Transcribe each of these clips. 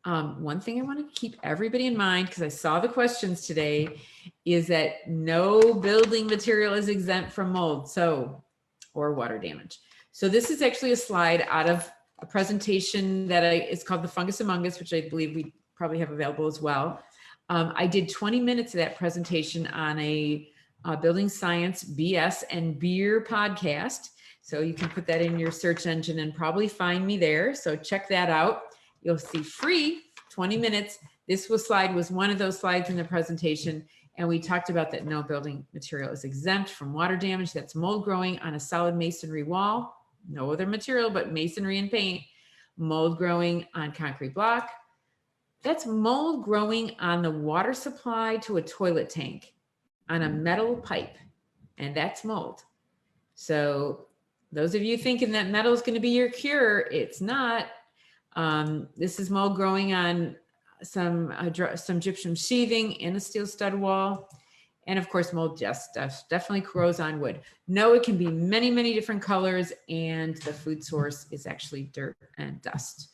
One thing I want to keep everybody in mind, because I saw the questions today, is that no building material is exempt from mold, or water damage. So this is actually a slide out of a presentation that it's called The Fungus Among Us, which I believe we probably have available as well. I did 20 minutes of that presentation on a building science BS and beer podcast. So you can put that in your search engine and probably find me there. So check that out. You'll see free 20 minutes. This slide was one of those slides in the presentation. And we talked about that no building material is exempt from water damage. That's mold growing on a solid masonry wall, no other material but masonry and paint, mold growing on concrete block. That's mold growing on the water supply to a toilet tank on a metal pipe, and that's mold. So those of you thinking that metal is going to be your cure, it's not. This is mold growing on some gypsum sheathing in a steel stud wall. And of course, mold just definitely corrodes on wood. No, it can be many, many different colors, and the food source is actually dirt and dust.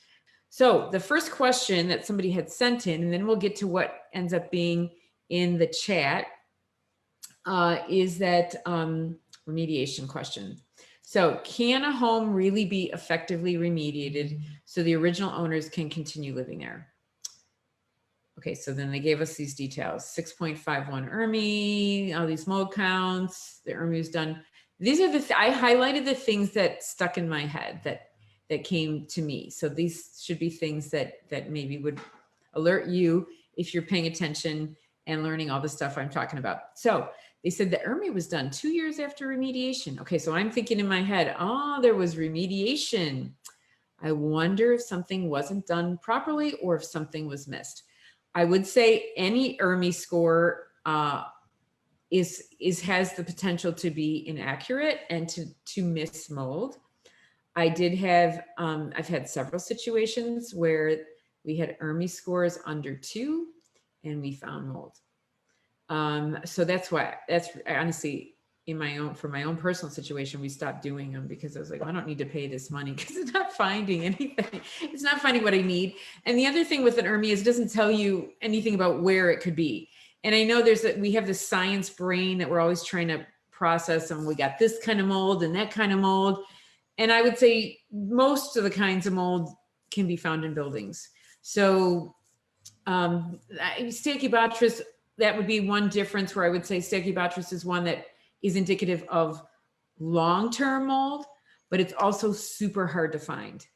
So the first question that somebody had sent in, and then we'll get to what ends up being in the chat, is that remediation question. So can a home really be effectively remediated so the original owners can continue living there? Okay, so then they gave us these details: 6.51 ERMI, all these mold counts, the ERMI is done. These are I highlighted the things that stuck in my head that came to me. So these should be things that maybe would alert you if you're paying attention and learning all the stuff I'm talking about. So they said the ERMI was done 2 years after remediation. Okay, so I'm thinking in my head, oh, there was remediation. I wonder if something wasn't done properly or if something was missed. I would say any ERMI score has the potential to be inaccurate and to miss mold. I did have, I've had several situations where we had ERMI scores under 2 and we found mold. So that's honestly, for my own personal situation, we stopped doing them because I was like, I don't need to pay this money because it's not finding anything. It's not finding what I need. And the other thing with an ERMI is it doesn't tell you anything about where it could be. And I know we have this science brain that we're always trying to process, and we got this kind of mold and that kind of mold. And I would say most of the kinds of mold can be found in buildings. So Stachybotrys, that would be one difference where I would say Stachybotrys is one that is indicative of long-term mold, but it's also super hard to find.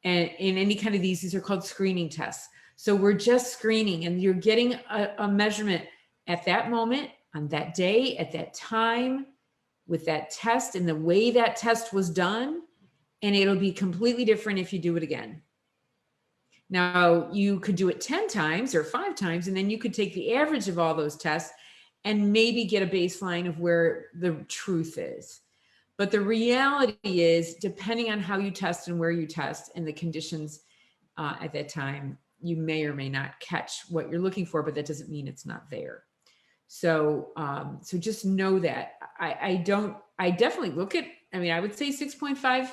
And in any kind of these are called screening tests. So we're just screening, and you're getting a measurement at that moment, on that day, at that time, with that test and the way that test was done. And it'll be completely different if you do it again. Now, you could do it 10 times or 5 times, and then you could take the average of all those tests and maybe get a baseline of where the truth is. But the reality is, depending on how you test and where you test and the conditions at that time, you may or may not catch what you're looking for, but that doesn't mean it's not there. So, so just know that. I definitely look at, I would say 6.5.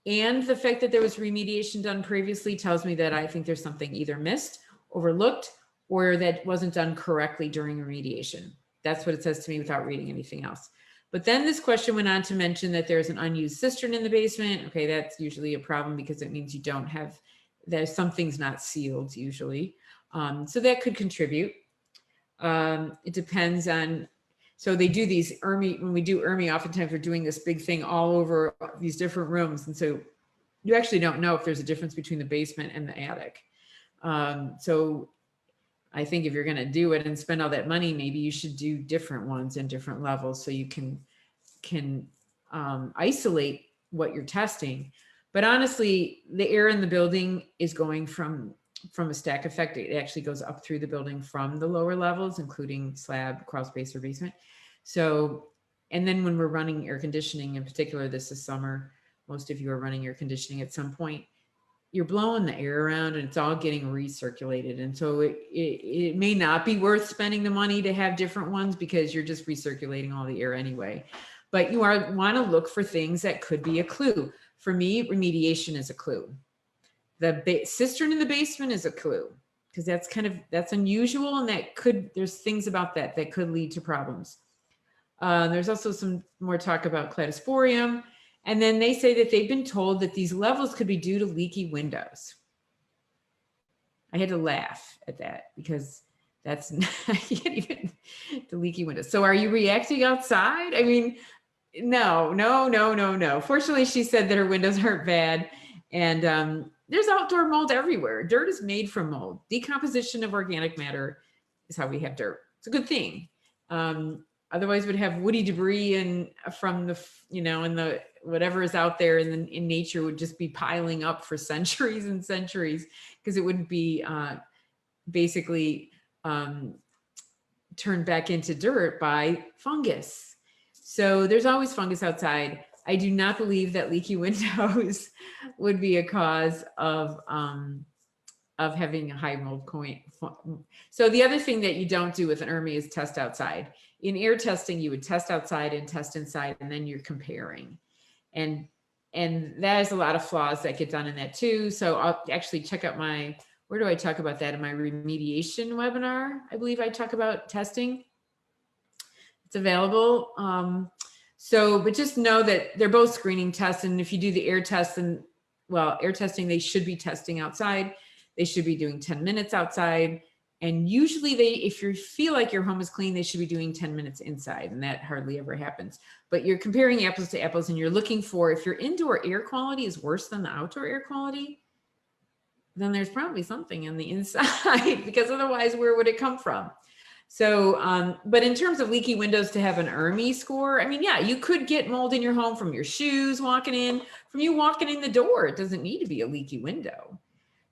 And the fact that there was remediation done previously tells me that I think there's something either missed, overlooked, or that wasn't done correctly during remediation. That's what it says to me without reading anything else. But then this question went on to mention that there's an unused cistern in the basement. Okay, that's usually a problem because it means you don't have, something's not sealed usually. So that could contribute. It depends on, so they do these ERMI, when we do ERMI, oftentimes we're doing this big thing all over these different rooms. And so you actually don't know if there's a difference between the basement and the attic. So I think if you're going to do it and spend all that money, maybe you should do different ones in different levels so you can isolate what you're testing. But honestly, the air in the building is going from a stack effect. It actually goes up through the building from the lower levels, including slab, crawl space, or basement. So, and then when we're running air conditioning, in particular, this is summer, most of you are running air conditioning at some point, you're blowing the air around and it's all getting recirculated. And so it may not be worth spending the money to have different ones because you're just recirculating all the air anyway. But you want to look for things that could be a clue. For me, remediation is a clue. The cistern in the basement is a clue, because that's unusual, and there's things about that could lead to problems. There's also some more talk about cladosporium. And then they say that they've been told that these levels could be due to leaky windows. I had to laugh at that because that's not, I can't even, the leaky windows. So are you reacting outside? I mean, no. Fortunately, she said that her windows aren't bad. And there's outdoor mold everywhere. Dirt is made from mold. Decomposition of organic matter is how we have dirt. It's a good thing. Otherwise, we'd have woody debris and from the, and the whatever is out there in nature would just be piling up for centuries and centuries, because it wouldn't be basically turned back into dirt by fungus. So there's always fungus outside. I do not believe that leaky windows would be a cause of having a high mold point. So the other thing that you don't do with an ERMI is test outside. In air testing, you would test outside and test inside, and then you're comparing. And that is a lot of flaws that get done in that too. So I'll actually check out where do I talk about that? In my remediation webinar, I believe I talk about testing. It's available. But just know that they're both screening tests. And if you do the air test, air testing, they should be testing outside. They should be doing 10 minutes outside. And usually if you feel like your home is clean, they should be doing 10 minutes inside, and that hardly ever happens. But you're comparing apples to apples, and you're looking for, if your indoor air quality is worse than the outdoor air quality, then there's probably something in the inside, because otherwise, where would it come from? So, but in terms of leaky windows to have an ERMI score, I mean, yeah, you could get mold in your home from your shoes walking in, from you walking in the door. It doesn't need to be a leaky window.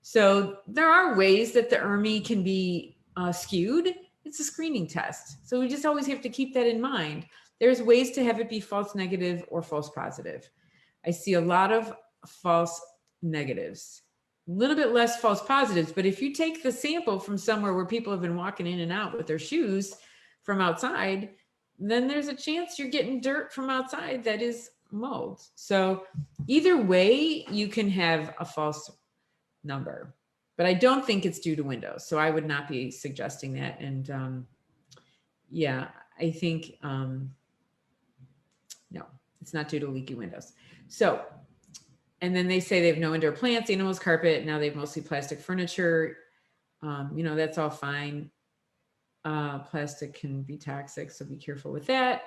So there are ways that the ERMI can be skewed. It's a screening test. So we just always have to keep that in mind. There's ways to have it be false negative or false positive. I see a lot of false negatives, a little bit less false positives. But if you take the sample from somewhere where people have been walking in and out with their shoes from outside, then there's a chance you're getting dirt from outside that is mold. So either way, you can have a false number, but I don't think it's due to windows. So I would not be suggesting that. And yeah, I think, no, it's not due to leaky windows. So, and then they say they have no indoor plants, animals, carpet. Now they have mostly plastic furniture. That's all fine. Plastic can be toxic, so be careful with that.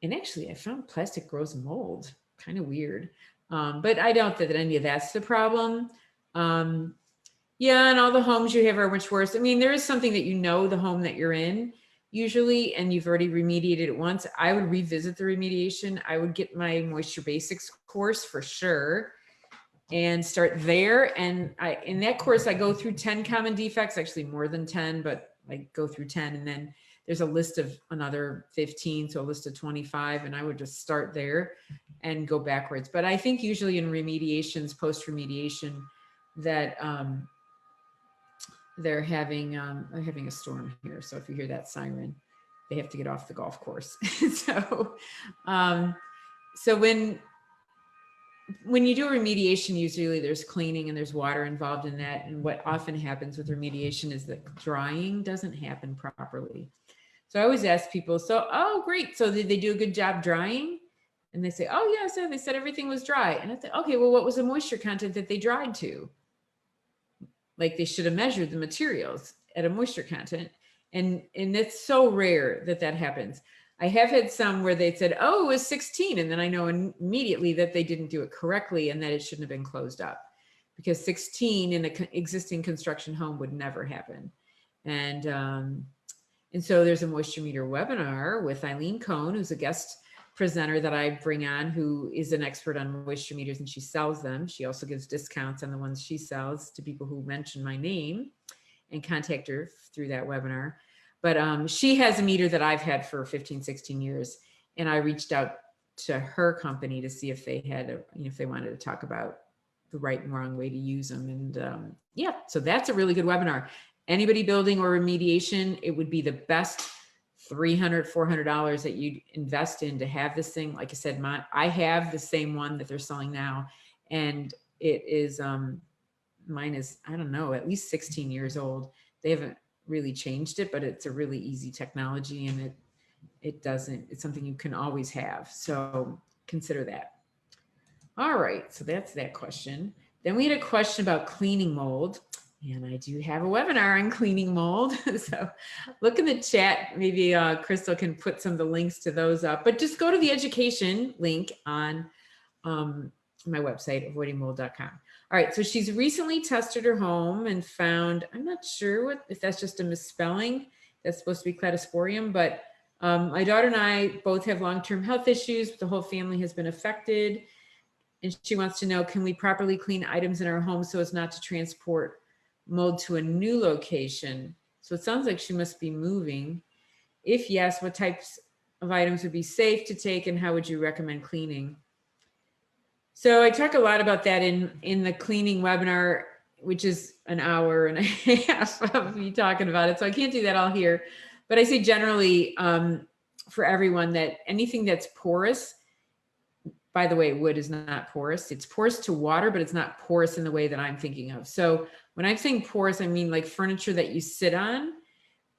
And actually I found plastic grows mold, kind of weird. But I don't think that any of that's the problem. Yeah, and all the homes you have are much worse. I mean, there is something that the home that you're in usually, and you've already remediated it once. I would revisit the remediation. I would get my Moisture Basics course for sure and start there. And in that course, I go through 10 common defects, actually more than 10, but I go through 10. And then there's a list of another 15, so a list of 25. And I would just start there and go backwards. But I think usually in remediations, post-remediation, that they're having a storm here. So if you hear that siren, they have to get off the golf course. So when you do a remediation, usually there's cleaning and there's water involved in that. And what often happens with remediation is that drying doesn't happen properly. So I always ask people, oh, great. So did they do a good job drying? And they say, oh, yes, they said everything was dry. And I said, okay, well, what was the moisture content that they dried to? Like they should have measured the materials at a moisture content. And it's so rare that happens. I have had some where they said, oh, it was 16. And then I know immediately that they didn't do it correctly and that it shouldn't have been closed up, because 16 in an existing construction home would never happen. And so there's a moisture meter webinar with Eileen Cohn, who's a guest presenter that I bring on, who is an expert on moisture meters, and she sells them. She also gives discounts on the ones she sells to people who mention my name and contact her through that webinar. But she has a meter that I've had for 15, 16 years. And I reached out to her company to see if they had, if they wanted to talk about the right and wrong way to use them. And yeah, so that's a really good webinar. Anybody building or remediation, it would be the best $300, $400 that you'd invest in to have this thing. Like I said, I have the same one that they're selling now, and it is mine is, I don't know, at least 16 years old. They haven't really changed it, but it's a really easy technology, and it's something you can always have. So consider that. All right, so that's that question. Then we had a question about cleaning mold, and I do have a webinar on cleaning mold. So look in the chat. Maybe Crystal can put some of the links to those up, but just go to the education link on my website, avoidingmold.com. All right, so she's recently tested her home and found, I'm not sure if that's just a misspelling. That's supposed to be cladosporium, but my daughter and I both have long-term health issues. The whole family has been affected. And she wants to know, can we properly clean items in our home so as not to transport mold to a new location? So it sounds like she must be moving. If yes, what types of items would be safe to take, and how would you recommend cleaning? So I talk a lot about that in the cleaning webinar, which is an hour and a half of me talking about it. So I can't do that all here. But I say generally for everyone that anything that's porous, by the way, wood is not porous. It's porous to water, but it's not porous in the way that I'm thinking of. So when I'm saying porous, I mean like furniture that you sit on,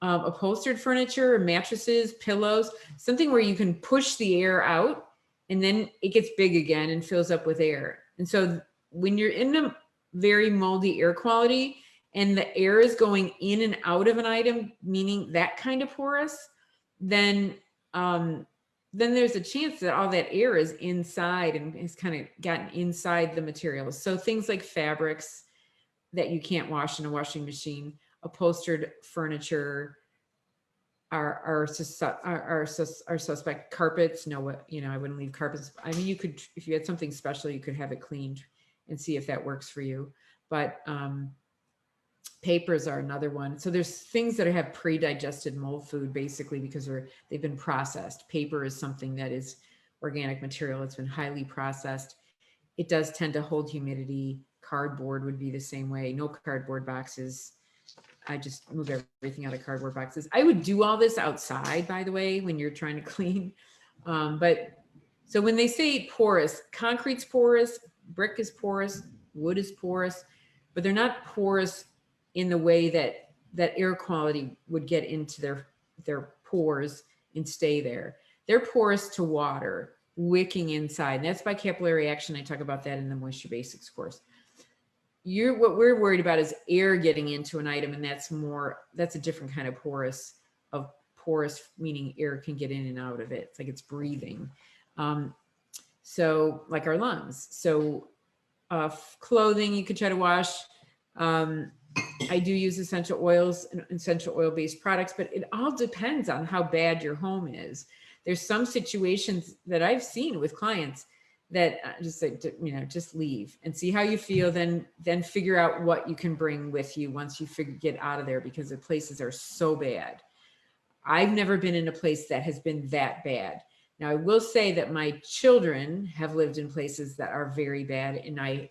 upholstered furniture, mattresses, pillows, something where you can push the air out and then it gets big again and fills up with air. And so when you're in a very moldy air quality and the air is going in and out of an item, meaning that kind of porous, then there's a chance that all that air is inside and has kind of gotten inside the materials. So things like fabrics that you can't wash in a washing machine, upholstered furniture, are suspect. Carpets, no, I wouldn't leave carpets. I mean, you could, if you had something special, you could have it cleaned and see if that works for you. But papers are another one. So there's things that have pre-digested mold food, basically, because they've been processed. Paper is something that is organic material. It's been highly processed. It does tend to hold humidity. Cardboard would be the same way. No cardboard boxes. I just move everything out of cardboard boxes. I would do all this outside, by the way, when you're trying to clean. But so when they say porous, concrete's porous, brick is porous, wood is porous, but they're not porous in the way that air quality would get into their pores and stay there. They're porous to water, wicking inside. And that's by capillary action. I talk about that in the Moisture Basics course. What we're worried about is air getting into an item, and that's a different kind of porous, meaning air can get in and out of it. It's like it's breathing. So like our lungs. So clothing you could try to wash. I do use essential oils and essential oil-based products, but it all depends on how bad your home is. There's some situations that I've seen with clients that just say, just leave and see how you feel. Then figure out what you can bring with you once you get out of there, because the places are so bad. I've never been in a place that has been that bad. Now, I will say that my children have lived in places that are very bad, and I've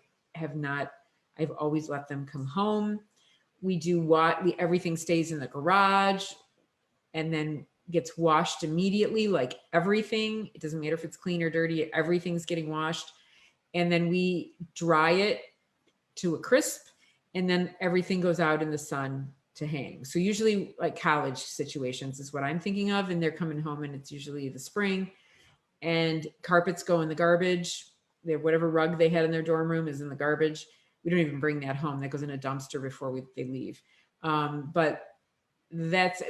always let them come home. Everything stays in the garage and then gets washed immediately, like everything. It doesn't matter if it's clean or dirty, everything's getting washed. And then we dry it to a crisp, and then everything goes out in the sun to hang. So usually like college situations is what I'm thinking of, and they're coming home and it's usually the spring, and carpets go in the garbage. Whatever rug they had in their dorm room is in the garbage. We don't even bring that home. That goes in a dumpster before they leave. But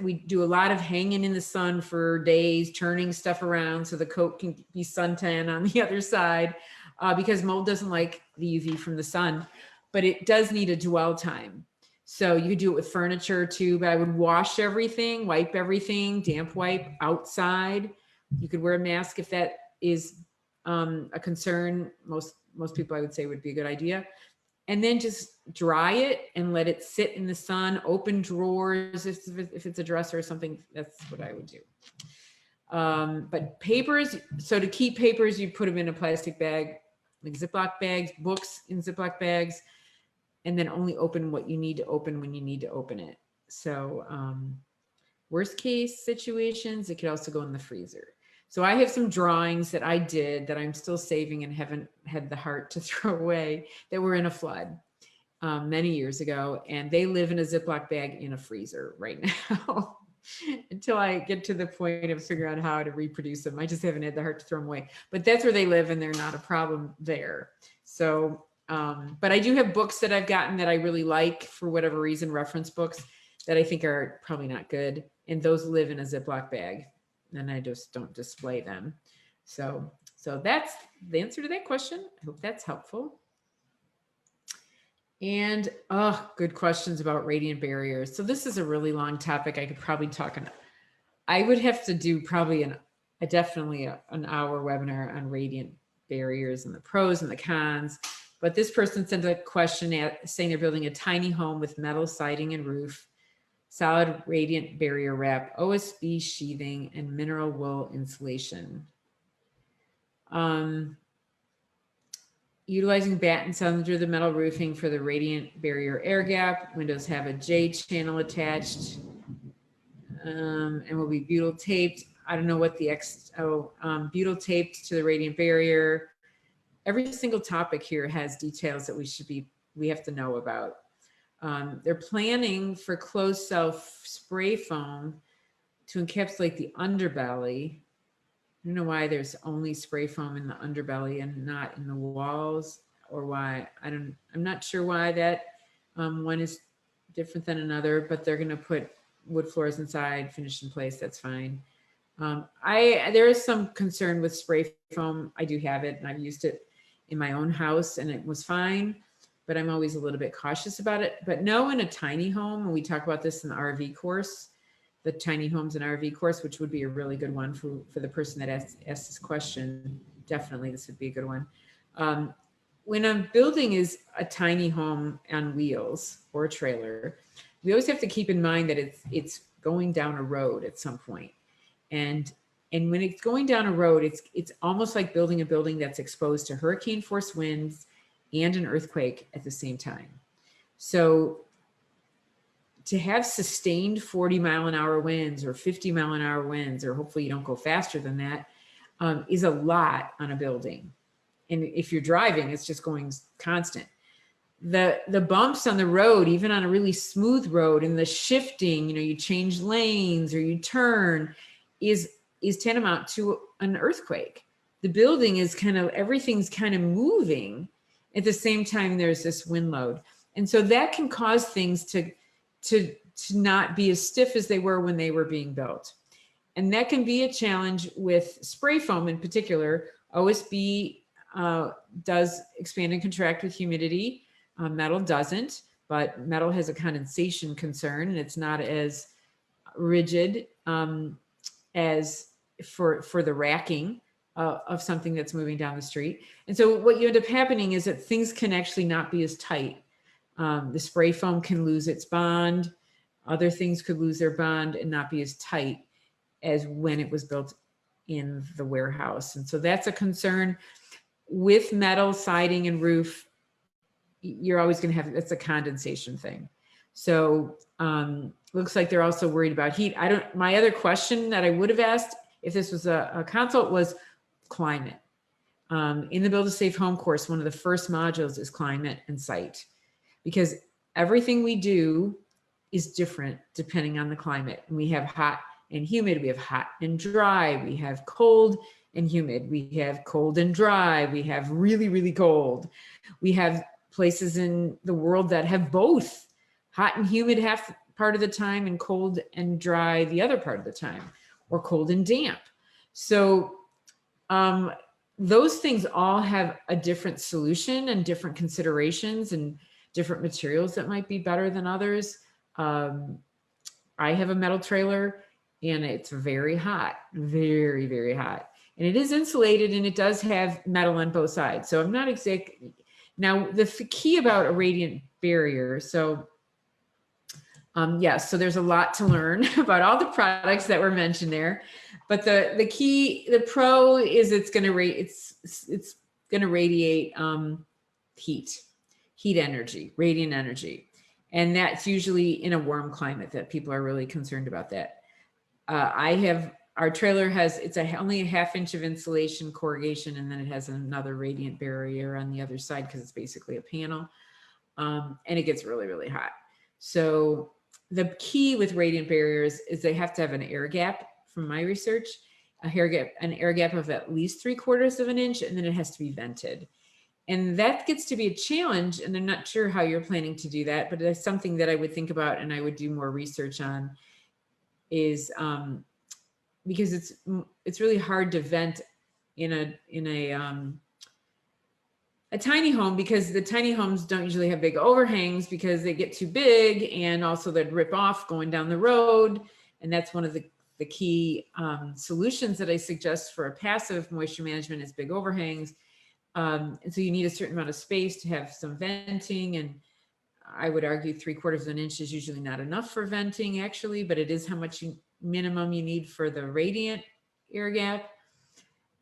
we do a lot of hanging in the sun for days, turning stuff around so the coat can be suntan on the other side, because mold doesn't like the UV from the sun, but it does need a dwell time. So you could do it with furniture too, but I would wash everything, wipe everything, damp wipe outside. You could wear a mask if that is a concern. Most people I would say would be a good idea. And then just dry it and let it sit in the sun, open drawers. If it's a dresser or something, that's what I would do. But papers, so to keep papers, you put them in a plastic bag, like Ziploc bags, books in Ziploc bags, and then only open what you need to open when you need to open it. So worst case situations, it could also go in the freezer. So I have some drawings that I did that I'm still saving and haven't had the heart to throw away, that were in a flood. many years ago, and they live in a Ziploc bag in a freezer right now. Until I get to the point of figuring out how to reproduce them. I just haven't had the heart to throw them away, but that's where they live and they're not a problem there. So, but I do have books that I've gotten that I really like for whatever reason, reference books that I think are probably not good. And those live in a Ziploc bag and I just don't display them. So that's the answer to that question. I hope that's helpful. And good questions about radiant barriers. So this is a really long topic. I could probably talk I would have to do probably definitely an hour webinar on radiant barriers and the pros and the cons. But this person sent a question saying they're building a tiny home with metal siding and roof, solid radiant barrier wrap, OSB sheathing, and mineral wool insulation. Utilizing battens under the metal roofing for the radiant barrier air gap. Windows have a J channel attached and will be butyl taped. I don't know what the butyl taped to the radiant barrier. Every single topic here has details that we have to know about. They're planning for closed cell spray foam to encapsulate the underbelly. I don't know why there's only spray foam in the underbelly and not in the walls, or why. I'm not sure why that one is different than another, but they're going to put wood floors inside, finished in place. That's fine. There is some concern with spray foam. I do have it and I've used it in my own house and it was fine, but I'm always a little bit cautious about it. But no, in a tiny home, and we talk about this in the RV course, the tiny homes and RV course, which would be a really good one for the person that asked this question. Definitely, this would be a good one. When a building is a tiny home on wheels or a trailer, we always have to keep in mind that it's going down a road at some point. And when it's going down a road, it's almost like building a building that's exposed to hurricane force winds and an earthquake at the same time. So to have sustained 40-mile-an-hour winds or 50-mile-an-hour winds, or hopefully you don't go faster than that, is a lot on a building. And if you're driving, it's just going constant. The bumps on the road, even on a really smooth road, and the shifting, you change lanes or you turn, is tantamount to an earthquake. The building is everything's kind of moving. At the same time, there's this wind load. And so that can cause things to not be as stiff as they were when they were being built. And that can be a challenge with spray foam in particular. OSB does expand and contract with humidity. Metal doesn't, but metal has a condensation concern and it's not as rigid as for the racking of something that's moving down the street. And so what you end up happening is that things can actually not be as tight. The spray foam can lose its bond. Other things could lose their bond and not be as tight as when it was built in the warehouse. And so that's a concern with metal siding and roof. You're always going to have, that's a condensation thing. So looks like they're also worried about heat. My other question that I would have asked if this was a consult was climate. In the Build a Safe Home course, one of the first modules is climate and site, because everything we do is different depending on the climate. And we have hot and humid, we have hot and dry, we have cold and humid, we have cold and dry, we have really, really cold. We have places in the world that have both hot and humid half part of the time and cold and dry the other part of the time, or cold and damp. So those things all have a different solution and different considerations and different materials that might be better than others. I have a metal trailer and it's very hot, very, very hot. And it is insulated and it does have metal on both sides. So I'm not exactly, now the key about a radiant barrier. So yes, so there's a lot to learn about all the products that were mentioned there. But the key, the pro is it's going to radiate heat energy, radiant energy. And that's usually in a warm climate that people are really concerned about that. Our trailer has, only a 1/2 inch of insulation corrugation, and then it has another radiant barrier on the other side because it's basically a panel. and it gets really, really hot. So the key with radiant barriers is they have to have an air gap, from my research, an air gap of at least 3/4 of an inch, and then it has to be vented. And that gets to be a challenge, and I'm not sure how you're planning to do that, but it's something that I would think about and I would do more research on, is because it's really hard to vent in a tiny home, because the tiny homes don't usually have big overhangs because they get too big, and also they'd rip off going down the road. And that's one of the key solutions that I suggest for a passive moisture management is big overhangs. And so you need a certain amount of space to have some venting, and I would argue 3/4 of an inch is usually not enough for venting, actually, but it is how much minimum you need for the radiant air gap.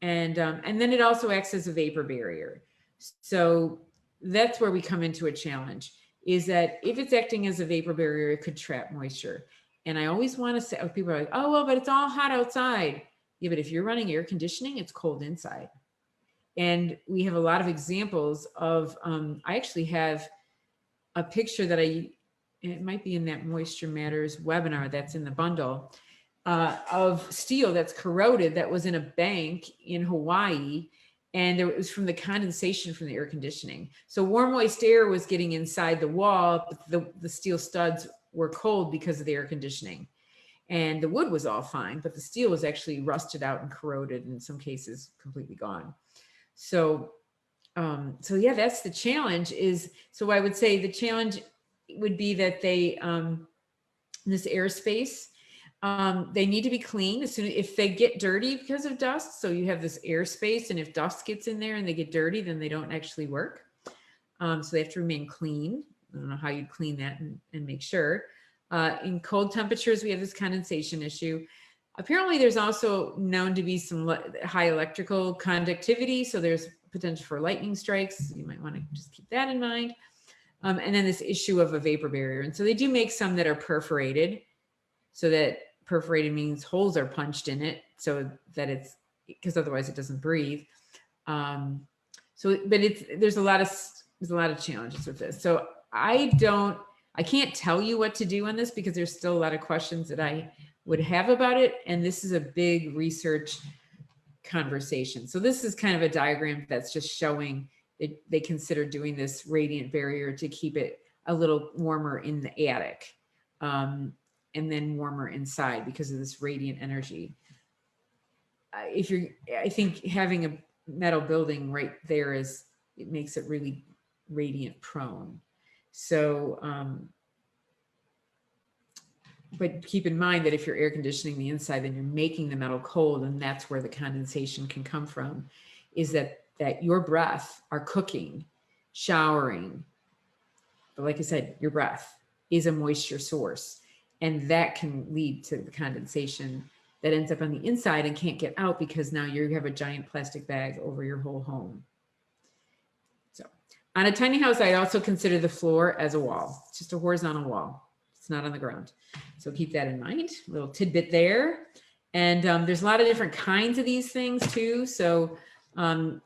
And then it also acts as a vapor barrier. So that's where we come into a challenge, is that if it's acting as a vapor barrier, it could trap moisture. And I always want to say, people are like, oh, well, but it's all hot outside. Yeah, but if you're running air conditioning, it's cold inside. And we have a lot of examples of, I actually have a picture that it might be in that Moisture Matters webinar that's in the bundle, of steel that's corroded that was in a bank in Hawaii. And it was from the condensation from the air conditioning. So warm, moist air was getting inside the wall, but the steel studs were cold because of the air conditioning. And the wood was all fine, but the steel was actually rusted out and corroded, in some cases completely gone. So yeah, that's the challenge. So I would say the challenge would be that they, this airspace, they need to be clean as soon if they get dirty because of dust. So you have this airspace, and if dust gets in there and they get dirty, then they don't actually work. So they have to remain clean. I don't know how you'd clean that and make sure. In cold temperatures, we have this condensation issue. Apparently, there's also known to be some high electrical conductivity. So there's potential for lightning strikes. You might want to just keep that in mind. And then this issue of a vapor barrier. And so they do make some that are perforated. So that perforated means holes are punched in it, so that because otherwise it doesn't breathe. But there's a lot of challenges with this. So I can't tell you what to do on this, because there's still a lot of questions that I would have about it. And this is a big research conversation. So this is kind of a diagram that's just showing that they consider doing this radiant barrier to keep it a little warmer in the attic, and then warmer inside because of this radiant energy. I think having a metal building right there it makes it really radiant prone. So, but keep in mind that if you're air conditioning the inside, then you're making the metal cold, and that's where the condensation can come from, is that your breath are cooking, showering. But like I said, your breath is a moisture source, and that can lead to the condensation that ends up on the inside and can't get out, because now you have a giant plastic bag over your whole home. So on a tiny house, I also consider the floor as a wall. It's just a horizontal wall. It's not on the ground. So keep that in mind. A little tidbit there. And there's a lot of different kinds of these things too. So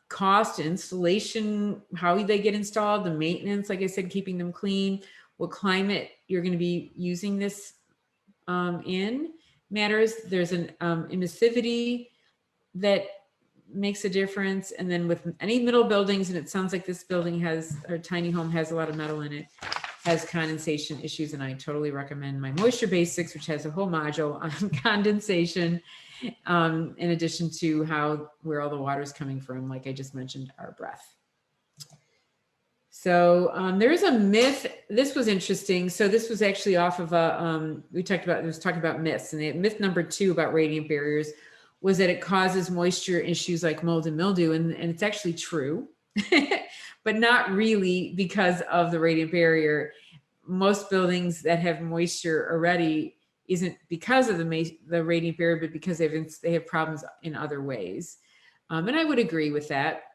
cost, installation, how they get installed, the maintenance, like I said, keeping them clean, what climate you're going to be using this in matters. There's an emissivity that makes a difference. And then with any middle buildings, and it sounds like this building or tiny home has a lot of metal in it, has condensation issues. And I totally recommend my Moisture Basics, which has a whole module on condensation, in addition to where all the water is coming from, like I just mentioned, our breath. So there is a myth. This was interesting. So this was actually off of we was talking about myths, and myth number 2 about radiant barriers was that it causes moisture issues like mold and mildew, and it's actually true, but not really because of the radiant barrier. Most buildings that have moisture already isn't because of the radiant barrier, but because they have problems in other ways. And I would agree with that.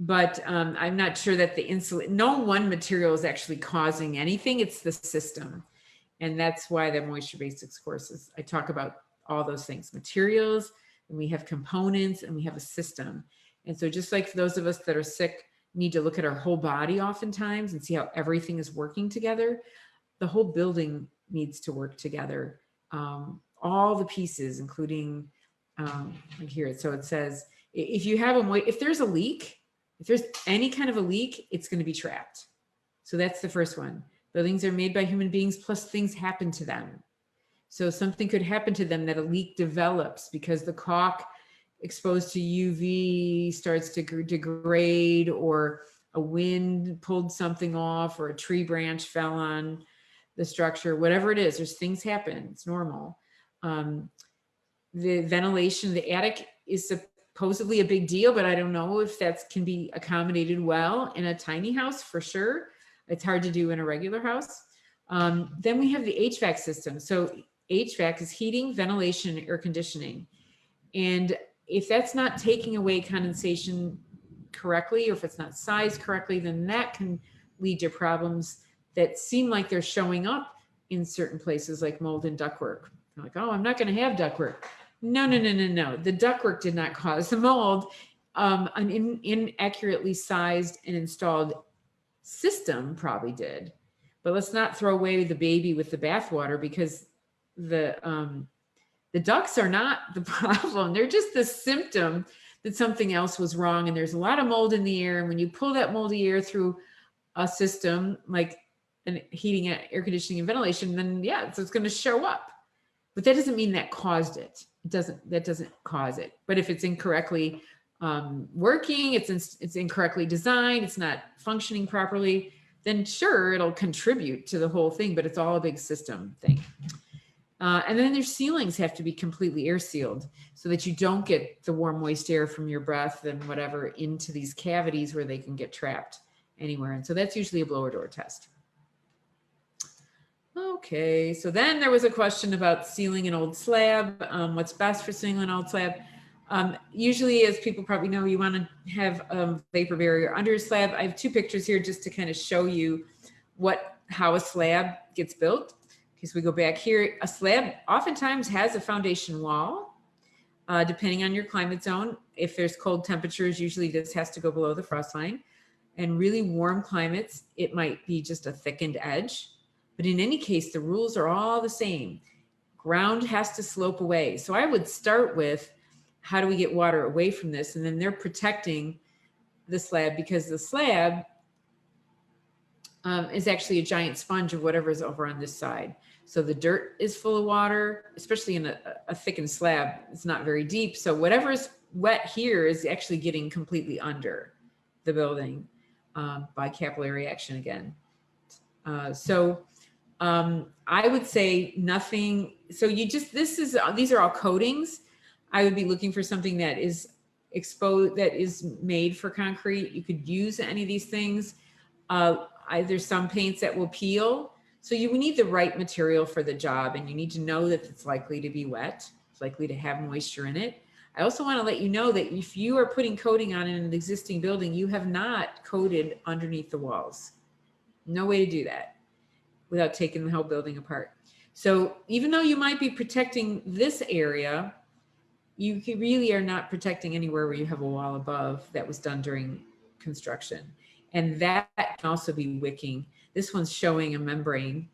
But I'm not sure that no one material is actually causing anything. It's the system. And that's why the Moisture Basics courses, I talk about all those things, materials, and we have components, and we have a system. And so just like for those of us that are sick need to look at our whole body oftentimes and see how everything is working together. The whole building needs to work together. All the pieces, including like here. So it says, if you have if there's a leak, if there's any kind of a leak, it's going to be trapped. So that's the first one. Buildings are made by human beings, plus things happen to them. So something could happen to them, that a leak develops because the caulk exposed to UV starts to degrade, or a wind pulled something off, or a tree branch fell on the structure, whatever it is, there's things happen. It's normal. The ventilation, the attic is supposedly a big deal, but I don't know if that can be accommodated well in a tiny house, for sure. It's hard to do in a regular house. Then we have the HVAC system. So HVAC is heating, ventilation, and air conditioning. And if that's not taking away condensation correctly, or if it's not sized correctly, then that can lead to problems that seem like they're showing up in certain places, like mold and ductwork. You're like, oh, I'm not going to have ductwork. No. The ductwork did not cause the mold. An inaccurately sized and installed system probably did. But let's not throw away the baby with the bathwater, because the ducts are not the problem. They're just the symptom that something else was wrong. And there's a lot of mold in the air. And when you pull that moldy air through a system like an heating, air conditioning, and ventilation, then yeah, so it's going to show up. But that doesn't mean that caused it. That doesn't cause it. But if it's incorrectly working, it's incorrectly designed, it's not functioning properly, then sure, it'll contribute to the whole thing, but it's all a big system thing. And then their ceilings have to be completely air sealed so that you don't get the warm, moist air from your breath and whatever into these cavities where they can get trapped anywhere. And so that's usually a blower door test. Okay, so then there was a question about sealing an old slab. What's best for sealing an old slab? Usually, as people probably know, you want to have a vapor barrier under a slab. I have two pictures here just to kind of show you how a slab gets built. Because we go back here, a slab oftentimes has a foundation wall, depending on your climate zone. If there's cold temperatures, usually this has to go below the frost line. And really warm climates, it might be just a thickened edge. But in any case, the rules are all the same. Ground has to slope away. So I would start with, how do we get water away from this? And then they're protecting the slab, because the slab is actually a giant sponge of whatever is over on this side. So the dirt is full of water, especially in a thickened slab. It's not very deep. So whatever is wet here is actually getting completely under the building by capillary action again. I would say nothing. So these are all coatings. I would be looking for something that is exposed, that is made for concrete. You could use any of these things. There's some paints that will peel. So you need the right material for the job, and you need to know that it's likely to be wet. It's likely to have moisture in it. I also want to let you know that if you are putting coating on in an existing building, you have not coated underneath the walls. No way to do that without taking the whole building apart. So even though you might be protecting this area, you really are not protecting anywhere where you have a wall above that was done during construction. And that can also be wicking. This one's showing a membrane,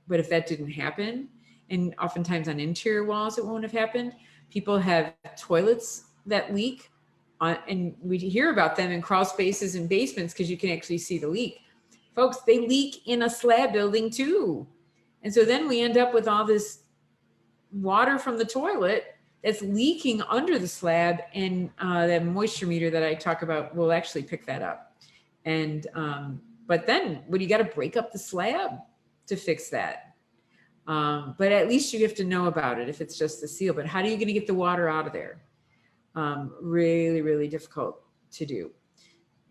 but if that didn't happen, and oftentimes on interior walls it won't have happened. People have toilets that leak, and we hear about them in crawl spaces and basements because you can actually see the leak. Folks, they leak in a slab building too. And so then we end up with all this water from the toilet that's leaking under the slab, and that moisture meter that I talk about will actually pick that up. And but then you got to break up the slab to fix that. But at least you have to know about it if it's just the seal. But how are you going to get the water out of there? Really, really difficult to do.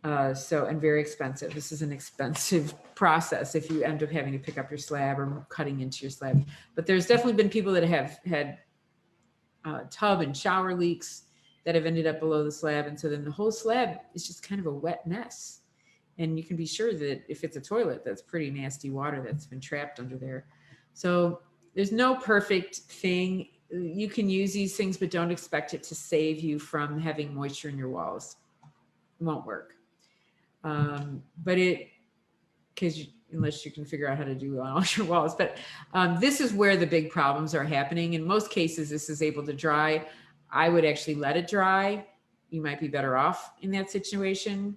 And very expensive. This is an expensive process if you end up having to pick up your slab or cutting into your slab. But there's definitely been people that have had tub and shower leaks that have ended up below the slab. And so then the whole slab is just kind of a wet mess. And you can be sure that if it's a toilet, that's pretty nasty water that's been trapped under there. So there's no perfect thing. You can use these things, but don't expect it to save you from having moisture in your walls. It won't work. But unless you can figure out how to do on all your walls, but this is where the big problems are happening. In most cases, this is able to dry. I would actually let it dry. You might be better off in that situation,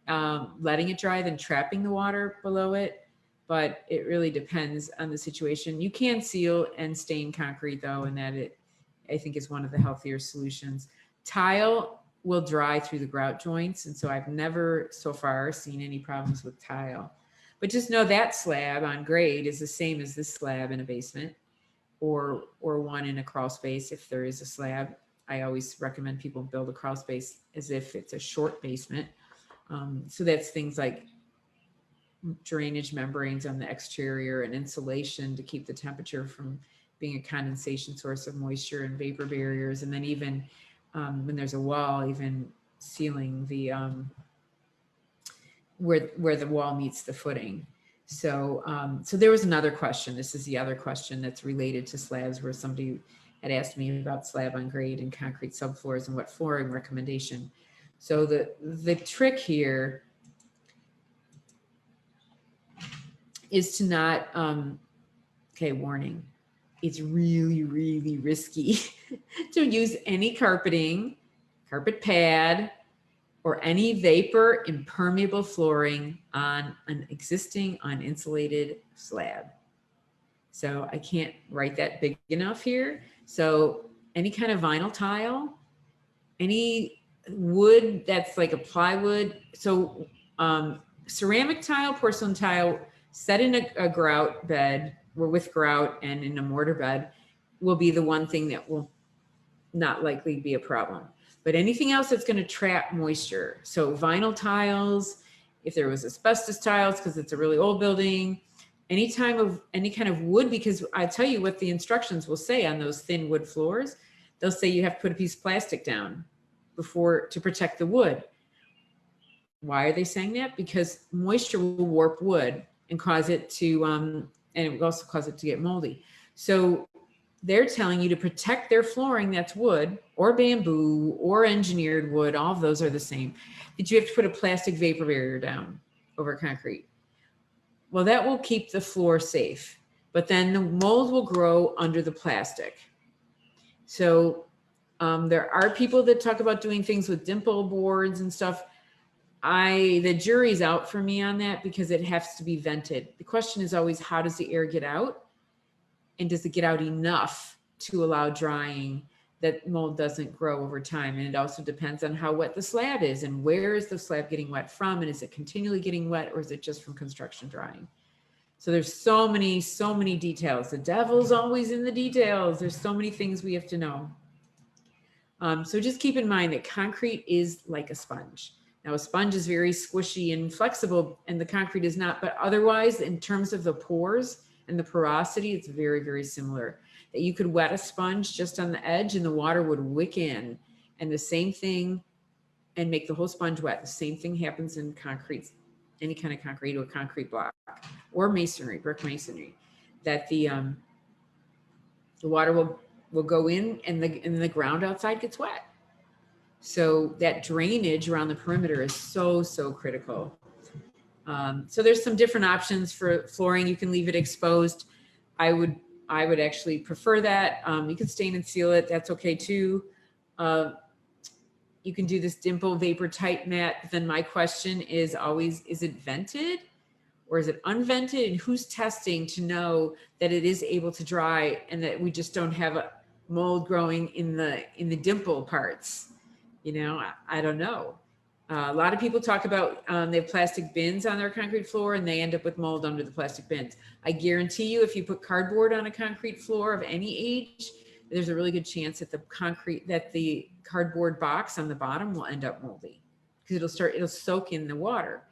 letting it dry than trapping the water below it. But it really depends on the situation. You can seal and stain concrete though, and I think is one of the healthier solutions. Tile will dry through the grout joints. And so I've never so far seen any problems with tile. But just know that slab on grade is the same as this slab in a basement or one in a crawl space if there is a slab. I always recommend people build a crawl space as if it's a short basement. So that's things like drainage membranes on the exterior and insulation to keep the temperature from being a condensation source of moisture and vapor barriers. And then even when there's a wall, even sealing the where the wall meets the footing. So so there was another question. This is the other question that's related to slabs, where somebody had asked me about slab on grade and concrete subfloors and what flooring recommendation. So the trick here is to not, okay, warning, it's really, really risky to use any carpeting, carpet pad, or any vapor impermeable flooring on an existing uninsulated slab. So I can't write that big enough here. So any kind of vinyl tile, any wood that's like a plywood. So ceramic tile, porcelain tile, set in a grout bed or with grout and in a mortar bed will be the one thing that will not likely be a problem. But anything else that's going to trap moisture. So vinyl tiles, if there was asbestos tiles, because it's a really old building, any kind of wood, because I tell you what the instructions will say on those thin wood floors. They'll say you have to put a piece of plastic down before to protect the wood. Why are they saying that? Because moisture will warp wood and cause it to, and it will also cause it to get moldy. So they're telling you to protect their flooring that's wood or bamboo or engineered wood, all of those are the same, that you have to put a plastic vapor barrier down over concrete. Well, that will keep the floor safe, but then the mold will grow under the plastic. So there are people that talk about doing things with dimple boards and stuff. The jury's out for me on that because it has to be vented. The question is always, how does the air get out? And does it get out enough to allow drying that mold doesn't grow over time? And it also depends on how wet the slab is and where is the slab getting wet from? And is it continually getting wet or is it just from construction drying? So there's so many details. The devil's always in the details. There's so many things we have to know. So just keep in mind that concrete is like a sponge. Now a sponge is very squishy and flexible and the concrete is not, but otherwise in terms of the pores and the porosity, it's very, very similar. That you could wet a sponge just on the edge and the water would wick in, and the same thing, and make the whole sponge wet. The same thing happens in concrete, any kind of concrete or concrete block or masonry, brick masonry, that the water will go in and the ground outside gets wet. So that drainage around the perimeter is so critical. So there's some different options for flooring. You can leave it exposed. I would actually prefer that. You can stain and seal it. That's okay too. You can do this dimple vapor tight mat. But then my question is always, is it vented or is it unvented? And who's testing to know that it is able to dry and that we just don't have a mold growing in the dimple parts? You know, I don't know. A lot of people talk about they have plastic bins on their concrete floor and they end up with mold under the plastic bins. I guarantee you, if you put cardboard on a concrete floor of any age, there's a really good chance that the cardboard box on the bottom will end up moldy because it'll soak in the water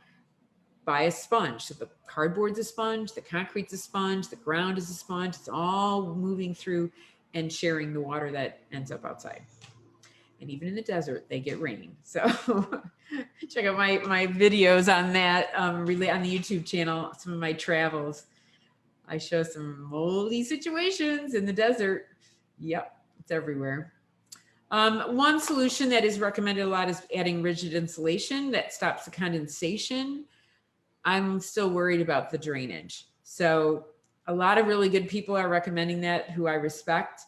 by a sponge. So the cardboard's a sponge, the concrete's a sponge, the ground is a sponge. It's all moving through and sharing the water that ends up outside. And even in the desert, they get rain. So check out my videos on that, really on the YouTube channel, some of my travels. I show some moldy situations in the desert. Yep, it's everywhere. One solution that is recommended a lot is adding rigid insulation that stops the condensation. I'm still worried about the drainage. So a lot of really good people are recommending that, who I respect.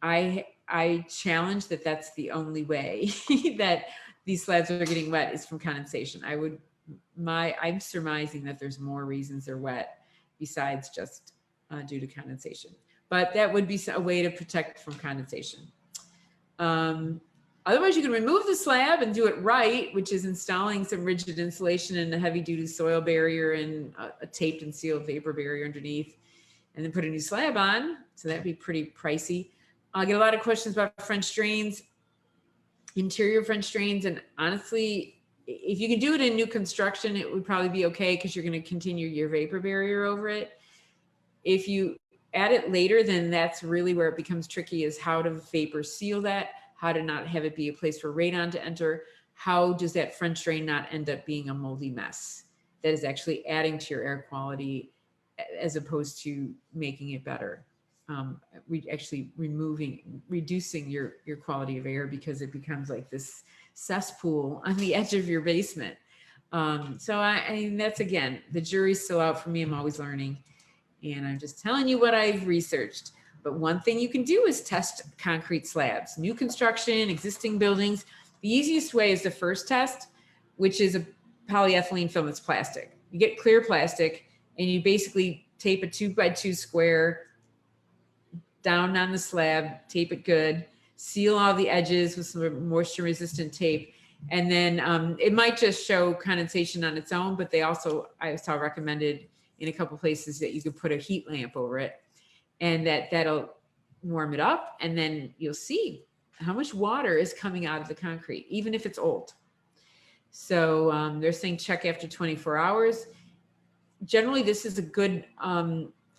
I challenge that that's the only way that these slabs are getting wet is from condensation. I'm surmising that there's more reasons they're wet besides just due to condensation. But that would be a way to protect from condensation. Otherwise, you can remove the slab and do it right, which is installing some rigid insulation and a heavy-duty soil barrier and a taped and sealed vapor barrier underneath, and then put a new slab on. So that'd be pretty pricey. I get a lot of questions about French drains, interior French drains, and honestly, if you can do it in new construction, it would probably be okay because you're going to continue your vapor barrier over it. If you add it later, then that's really where it becomes tricky, is how to vapor seal that, how to not have it be a place for radon to enter. How does that French drain not end up being a moldy mess that is actually adding to your air quality as opposed to making it better? Actually reducing your quality of air because it becomes like this cesspool on the edge of your basement. So I mean, that's, again, the jury's still out for me. I'm always learning. And I'm just telling you what I've researched. But one thing you can do is test concrete slabs, new construction, existing buildings. The easiest way is the first test, which is a polyethylene film that's plastic. You get clear plastic and you basically tape a 2x2 square down on the slab, tape it good, seal all the edges with some moisture resistant tape. And then it might just show condensation on its own, but they also, I saw recommended in a couple places that you could put a heat lamp over it, and that'll warm it up. And then you'll see how much water is coming out of the concrete, even if it's old. So they're saying check after 24 hours. Generally, this is a good,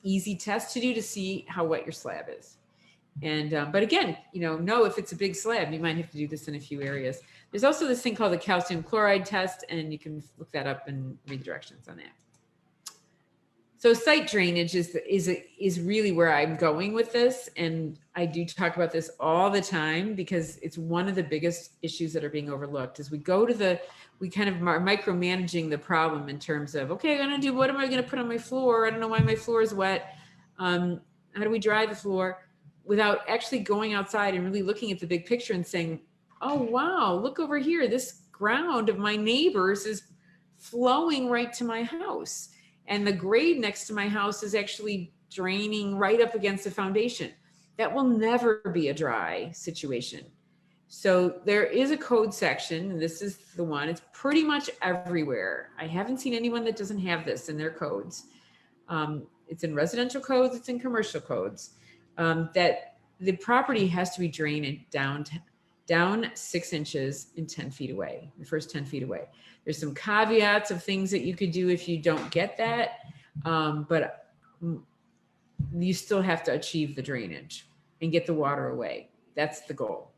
easy test to do to see how wet your slab is. And, but again, know if it's a big slab, you might have to do this in a few areas. There's also this thing called the calcium chloride test, and you can look that up and read the directions on that. So site drainage is really where I'm going with this. And I do talk about this all the time because it's one of the biggest issues that are being overlooked. As we go to we kind of are micromanaging the problem in terms of, okay, what am I going to put on my floor? I don't know why my floor is wet. How do we dry the floor? Without actually going outside and really looking at the big picture and saying, oh, wow, look over here. This ground of my neighbors is flowing right to my house. And the grade next to my house is actually draining right up against the foundation. That will never be a dry situation. So there is a code section, and this is the one. It's pretty much everywhere. I haven't seen anyone that doesn't have this in their codes. It's in residential codes, it's in commercial codes, that the property has to be drained down 6 inches and 10 feet away, the first 10 feet away. There's some caveats of things that you could do if you don't get that, but you still have to achieve the drainage and get the water away. That's the goal.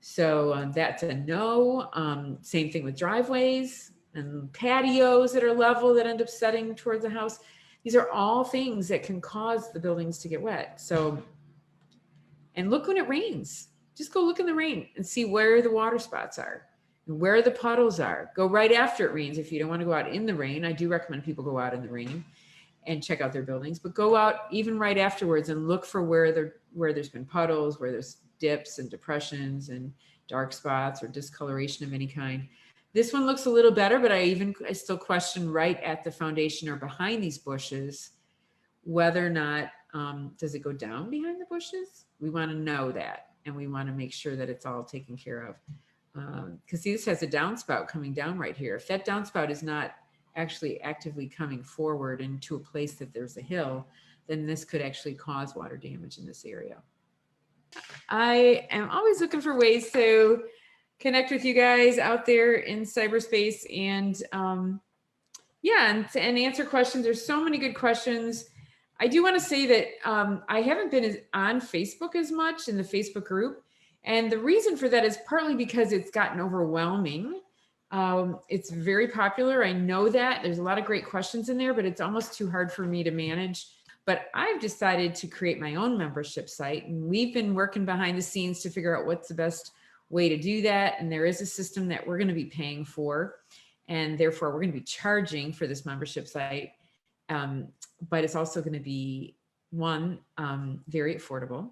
So that's a no. Same thing with driveways and patios that are level that end up setting towards the house. These are all things that can cause the buildings to get wet. So, and look when it rains. Just go look in the rain and see where the water spots are and where the puddles are. Go right after it rains. If you don't want to go out in the rain, I do recommend people go out in the rain and check out their buildings, but go out even right afterwards and look for where there's been puddles, where there's dips and depressions and dark spots or discoloration of any kind. This one looks a little better, but I still question right at the foundation or behind these bushes, whether or not, does it go down behind the bushes? We want to know that. And we want to make sure that it's all taken care of. Because this has a downspout coming down right here. If that downspout is not actually actively coming forward into a place that there's a hill, then this could actually cause water damage in this area. I am always looking for ways to connect with you guys out there in cyberspace and and answer questions. There's so many good questions. I do want to say that I haven't been on Facebook as much in the Facebook group. And the reason for that is partly because it's gotten overwhelming. It's very popular. I know that there's a lot of great questions in there, but it's almost too hard for me to manage. but I've decided to create my own membership site, and we've been working behind the scenes to figure out what's the best way to do that. And there is a system that we're going to be paying for, and therefore we're going to be charging for this membership site. But it's also going to be very affordable,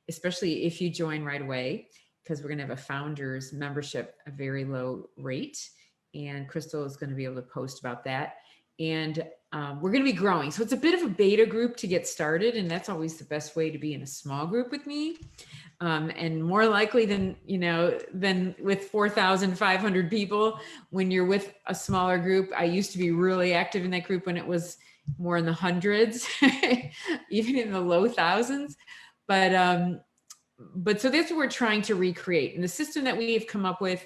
especially if you join right away, because we're going to have a founder's membership, a very low rate. And Crystal is going to be able to post about that. And we're going to be growing. So it's a bit of a beta group to get started. And that's always the best way to be in a small group with me. And more likely than with 4,500 people, when you're with a smaller group. I used to be really active in that group when it was more in the hundreds, even in the low thousands. But so that's what we're trying to recreate. And the system that we have come up with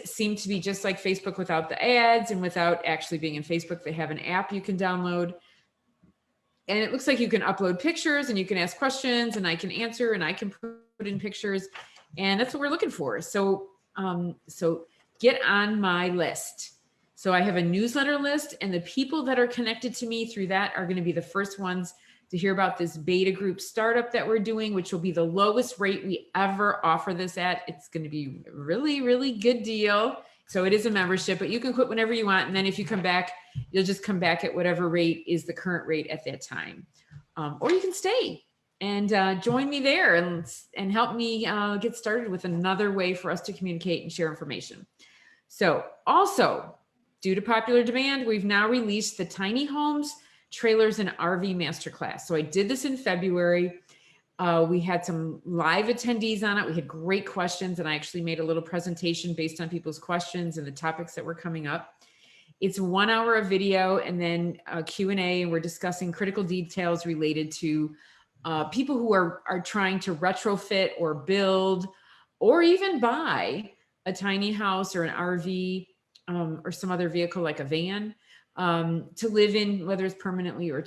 seemed to be just like Facebook without the ads and without actually being in Facebook. They have an app you can download. And it looks like you can upload pictures and you can ask questions and I can answer and I can put in pictures. And that's what we're looking for. So, so get on my list. So I have a newsletter list, and the people that are connected to me through that are going to be the first ones to hear about this beta group startup that we're doing, which will be the lowest rate we ever offer this at. It's going to be a really, really good deal. So it is a membership, but you can quit whenever you want. And then if you come back, you'll just come back at whatever rate is the current rate at that time. Or you can stay and join me there and help me get started with another way for us to communicate and share information. So also, due to popular demand, we've now released the Tiny Homes, Trailers, and RV Masterclass. So I did this in February. We had some live attendees on it. We had great questions, and I actually made a little presentation based on people's questions and the topics that were coming up. It's 1 hour of video and then a Q&A, and we're discussing critical details related to people who are trying to retrofit or build or even buy a tiny house or an RV or some other vehicle like a van to live in, whether it's permanently or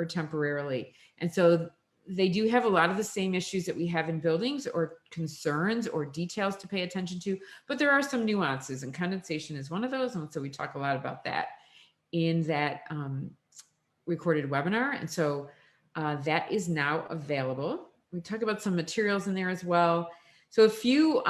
temporarily. And so they do have a lot of the same issues that we have in buildings, or concerns or details to pay attention to, but there are some nuances, and condensation is one of those. And so we talk a lot about that in that recorded webinar. And so that is now available. We talk about some materials in there as well. So if you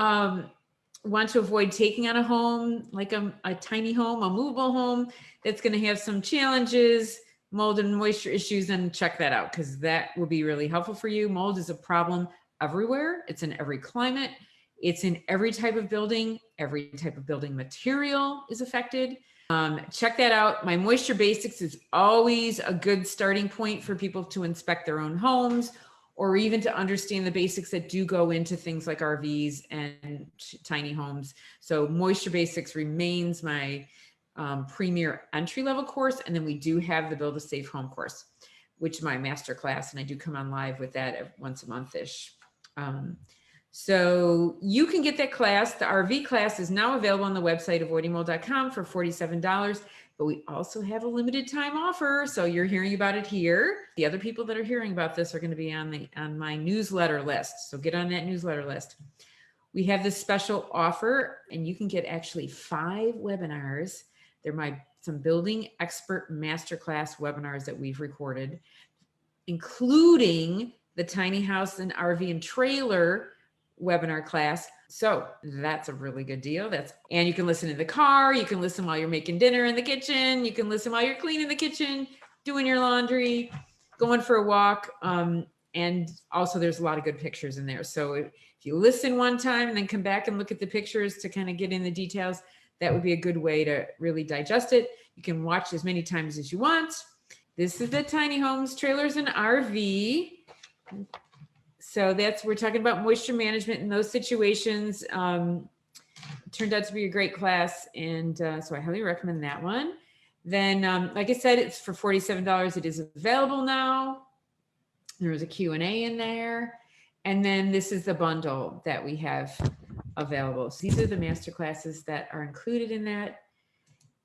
want to avoid taking on a home, like a tiny home, a movable home, that's going to have some challenges, mold and moisture issues, and check that out, because that will be really helpful for you. Mold is a problem everywhere. It's in every climate. It's in every type of building. Every type of building material is affected. Check that out. My Moisture Basics is always a good starting point for people to inspect their own homes, or even to understand the basics that do go into things like RVs and tiny homes. So Moisture Basics remains my premier entry-level course. And then we do have the Build a Safe Home course, which is my master class. And I do come on live with that once a month-ish. So you can get that class. The RV class is now available on the website, avoidingmold.com, for $47. But we also have a limited time offer. So you're hearing about it here. The other people that are hearing about this are going to be on my newsletter list. So get on that newsletter list. We have this special offer, and you can get actually 5 webinars. They're some building expert masterclass webinars that we've recorded, including the tiny house and RV and trailer webinar class. So that's a really good deal. And you can listen in the car. You can listen while you're making dinner in the kitchen. You can listen while you're cleaning the kitchen, doing your laundry, going for a walk. And also there's a lot of good pictures in there. So if you listen one time and then come back and look at the pictures to kind of get in the details, that would be a good way to really digest it. You can watch as many times as you want. This is the Tiny Homes, Trailers, and RV. So we're talking about moisture management in those situations. It turned out to be a great class. And so I highly recommend that one. Then, like I said, it's for $47. It is available now. There was a Q&A in there. And then this is the bundle that we have available. So these are the master classes that are included in that.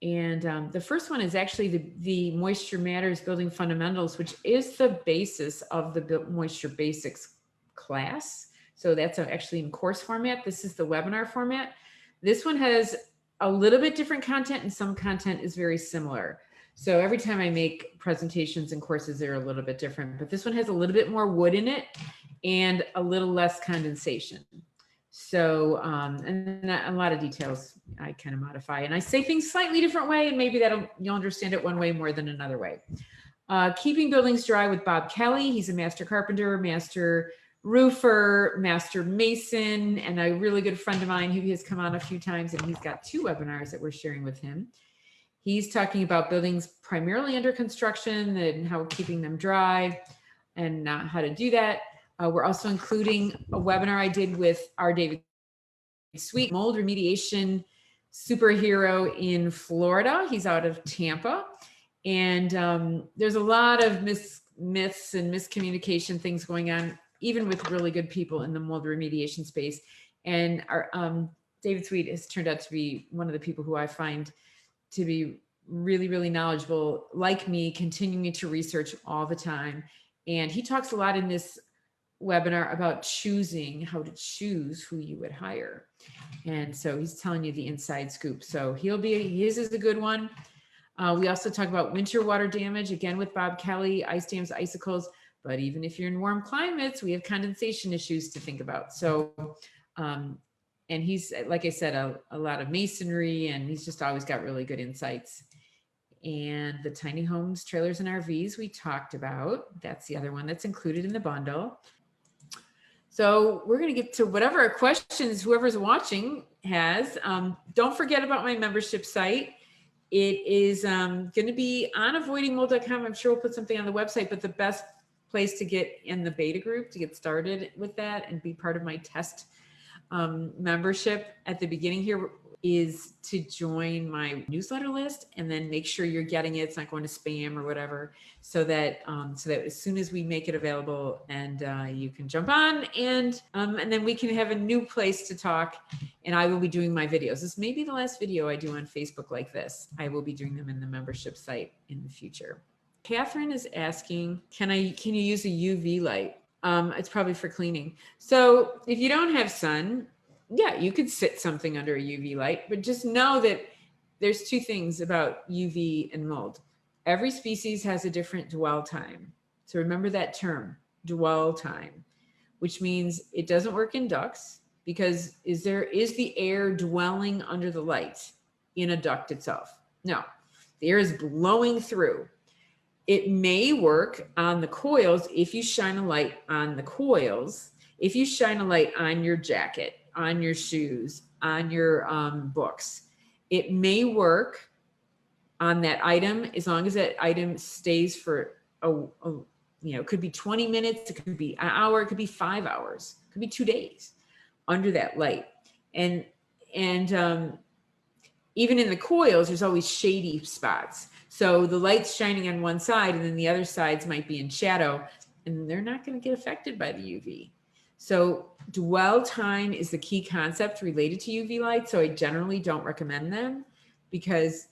And the first one is actually the Moisture Matters Building Fundamentals, which is the basis of the Moisture Basics class. So that's actually in course format. This is the webinar format. This one has a little bit different content, and some content is very similar. So every time I make presentations and courses, they're a little bit different, but this one has a little bit more wood in it and a little less condensation. So, and a lot of details I kind of modify, and I say things slightly different way, and maybe you'll understand it one way more than another way. Keeping buildings dry with Bob Kelly. He's a master carpenter, master roofer, master mason, and a really good friend of mine who has come on a few times, and he's got 2 webinars that we're sharing with him. He's talking about buildings primarily under construction and how keeping them dry and how to do that. We're also including a webinar I did with our David Sweet, mold remediation superhero in Florida. He's out of Tampa. And there's a lot of myths and miscommunication things going on, even with really good people in the mold remediation space. And our David Sweet has turned out to be one of the people who I find to be really, really knowledgeable, like me, continuing to research all the time. And he talks a lot in this webinar about choosing, how to choose who you would hire. And so he's telling you the inside scoop. So his is a good one. We also talk about winter water damage, again with Bob Kelly, ice dams, icicles. But even if you're in warm climates, we have condensation issues to think about. So, and he's, like I said, a lot of masonry, and he's just always got really good insights. And the tiny homes, trailers, and RVs we talked about. That's the other one that's included in the bundle. So we're going to get to whatever questions whoever's watching has. Don't forget about my membership site. It is going to be on avoidingmold.com. I'm sure we'll put something on the website, but the best place to get in the beta group to get started with that and be part of my test membership at the beginning here is to join my newsletter list, and then make sure you're getting it. It's not going to spam or whatever, so that as soon as we make it available, and you can jump on, and then we can have a new place to talk. And I will be doing my videos. This may be the last video I do on Facebook like this. I will be doing them in the membership site in the future. Catherine is asking, can you use a UV light? It's probably for cleaning. So if you don't have sun, yeah, you could sit something under a UV light, but just know that there's 2 things about UV and mold. Every species has a different dwell time. So remember that term, dwell time, which means it doesn't work in ducts, because is the air dwelling under the light in a duct itself? No, the air is blowing through. It may work on the coils if you shine a light on the coils, if you shine a light on your jacket, on your shoes, on your books. It may work on that item as long as that item stays for it could be 20 minutes, it could be an hour, it could be 5 hours, it could be 2 days under that light. And even in the coils, there's always shady spots. So the light's shining on one side, and then the other sides might be in shadow, and they're not going to get affected by the UV. So dwell time is the key concept related to UV light. So I generally don't recommend them because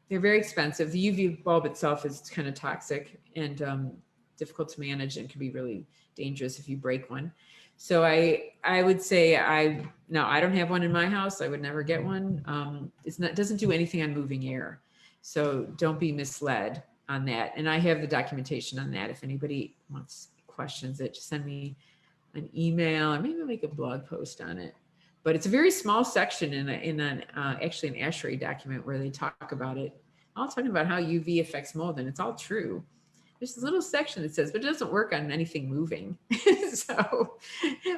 they're very expensive. The UV bulb itself is kind of toxic and difficult to manage, and can be really dangerous if you break one. So I would say I don't have one in my house. I would never get one. It doesn't do anything on moving air. So don't be misled on that. And I have the documentation on that. If anybody wants questions, just send me an email, or maybe make a blog post on it. But it's a very small section in actually an ASHRAE document where they talk about it, all talking about how UV affects mold, and it's all true. There's this little section that says, but it doesn't work on anything moving. So,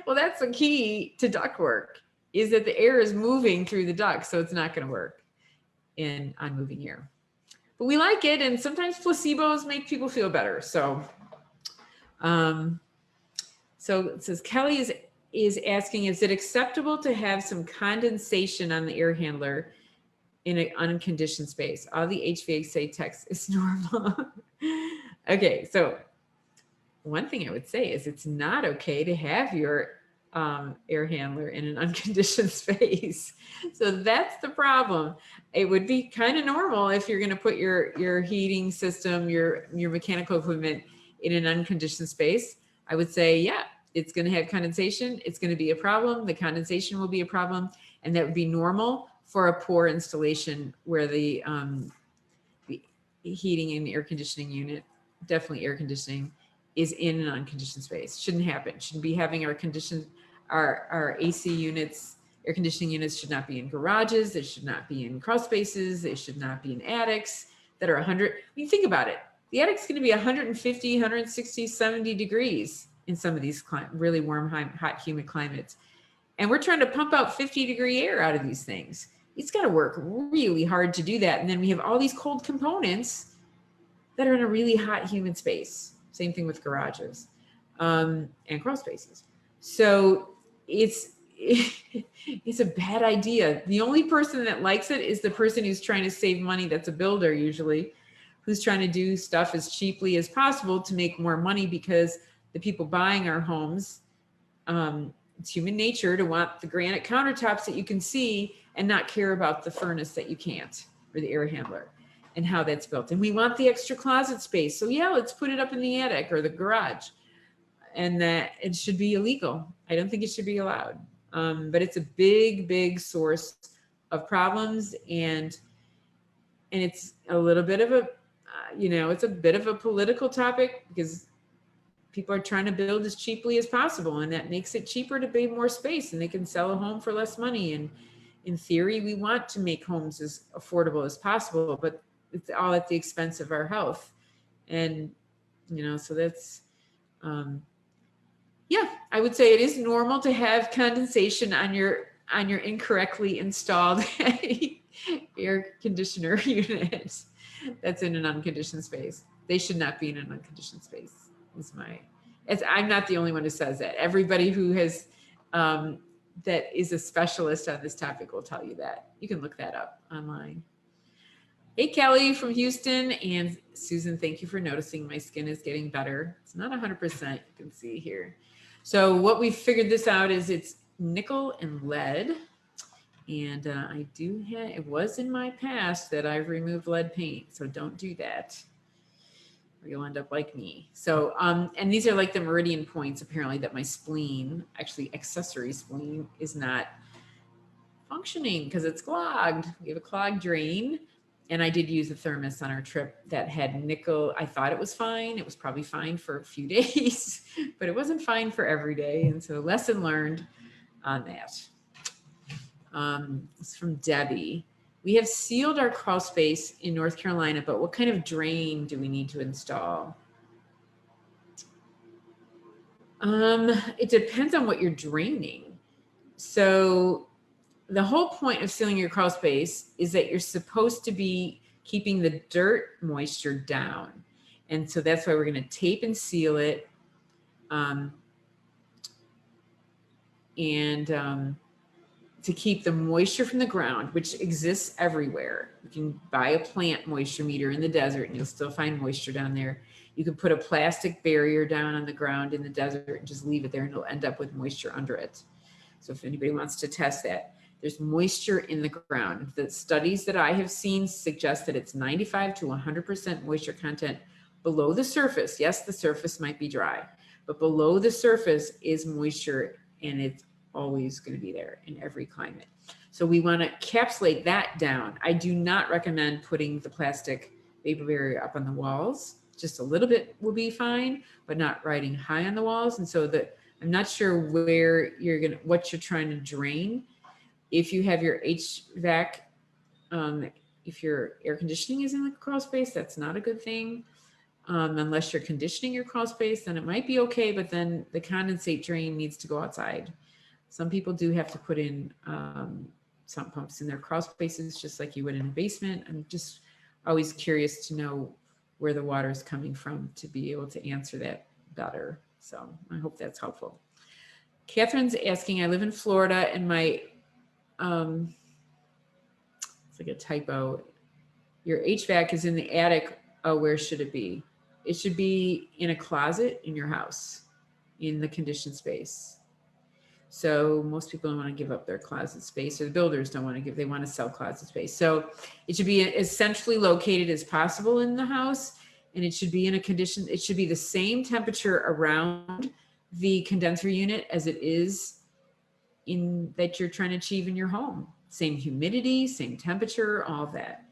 well, that's the key to duct work, is that the air is moving through the duct, so it's not going to work on moving air. But we like it, and sometimes placebos make people feel better. So, so it says, Kelly is asking, is it acceptable to have some condensation on the air handler in an unconditioned space? All the HVAC text is normal. Okay, so one thing I would say is it's not okay to have your air handler in an unconditioned space. So that's the problem. It would be kind of normal if you're going to put your heating system, your mechanical equipment in an unconditioned space. I would say, yeah, it's going to have condensation. It's going to be a problem. The condensation will be a problem. And that would be normal for a poor installation where the heating and air conditioning unit, definitely air conditioning, is in an unconditioned space. Shouldn't happen. Shouldn't be having our AC units, air conditioning units should not be in garages. They should not be in crawl spaces. They should not be in attics that are 100. I mean, think about it. The attic's going to be 150, 160, 70 degrees in some of these really warm, hot, humid climates. And we're trying to pump out 50-degree air out of these things. It's got to work really hard to do that. And then we have all these cold components that are in a really hot, humid space. Same thing with garages and crawl spaces. So it's a bad idea. The only person that likes it is the person who's trying to save money. That's a builder usually, who's trying to do stuff as cheaply as possible to make more money, because the people buying our homes, it's human nature to want the granite countertops that you can see and not care about the furnace that you can't, or the air handler and how that's built. And we want the extra closet space. So yeah, let's put it up in the attic or the garage. And that it should be illegal. I don't think it should be allowed. But it's a big, big source of problems. And it's a little bit of a, it's a bit of a political topic, because people are trying to build as cheaply as possible, and that makes it cheaper to pay more space, and they can sell a home for less money. And in theory, we want to make homes as affordable as possible, but it's all at the expense of our health. And, so that's, yeah, I would say it is normal to have condensation on your incorrectly installed air conditioner unit that's in an unconditioned space. They should not be in an unconditioned space. I'm not the only one who says that. Everybody who has that is a specialist on this topic will tell you that. You can look that up online. Hey, Kelly from Houston, and Susan, thank you for noticing my skin is getting better. It's not 100%, you can see here. So what we figured this out is it's nickel and lead. And it was in my past that I've removed lead paint. So don't do that, or you'll end up like me. So, and these are like the meridian points, apparently, that my spleen, actually accessory spleen, is not functioning because it's clogged. We have a clogged drain. And I did use a thermos on our trip that had nickel. I thought it was fine. It was probably fine for a few days, but it wasn't fine for every day. And so lesson learned on that. It's from Debbie. We have sealed our crawl space in North Carolina, but what kind of drain do we need to install? It depends on what you're draining. So the whole point of sealing your crawl space is that you're supposed to be keeping the dirt moisture down. And so that's why we're going to tape and seal it. To keep the moisture from the ground, which exists everywhere. You can buy a plant moisture meter in the desert and you'll still find moisture down there. You can put a plastic barrier down on the ground in the desert and just leave it there, and it'll end up with moisture under it. So if anybody wants to test that, there's moisture in the ground. The studies that I have seen suggest that it's 95 to 100% moisture content below the surface. Yes, the surface might be dry, but below the surface is moisture, and it's always going to be there in every climate. So we want to encapsulate that down. I do not recommend putting the plastic vapor barrier up on the walls. Just a little bit will be fine, but not riding high on the walls. And so I'm not sure where what you're trying to drain. If you have your HVAC, if your air conditioning is in the crawl space, that's not a good thing. Unless you're conditioning your crawl space, then it might be okay, but then the condensate drain needs to go outside. Some people do have to put in sump pumps in their crawl spaces, just like you would in a basement. I'm just always curious to know where the water is coming from to be able to answer that better. So I hope that's helpful. Catherine's asking, I live in Florida and my, it's like a typo. Your HVAC is in the attic. Oh, where should it be? It should be in a closet in your house, in the conditioned space. So most people don't want to give up their closet space, or the builders don't want to give, they want to sell closet space. So it should be as centrally located as possible in the house. And it should be in a condition, it should be the same temperature around the condenser unit as it is in that you're trying to achieve in your home. Same humidity, same temperature, all of that.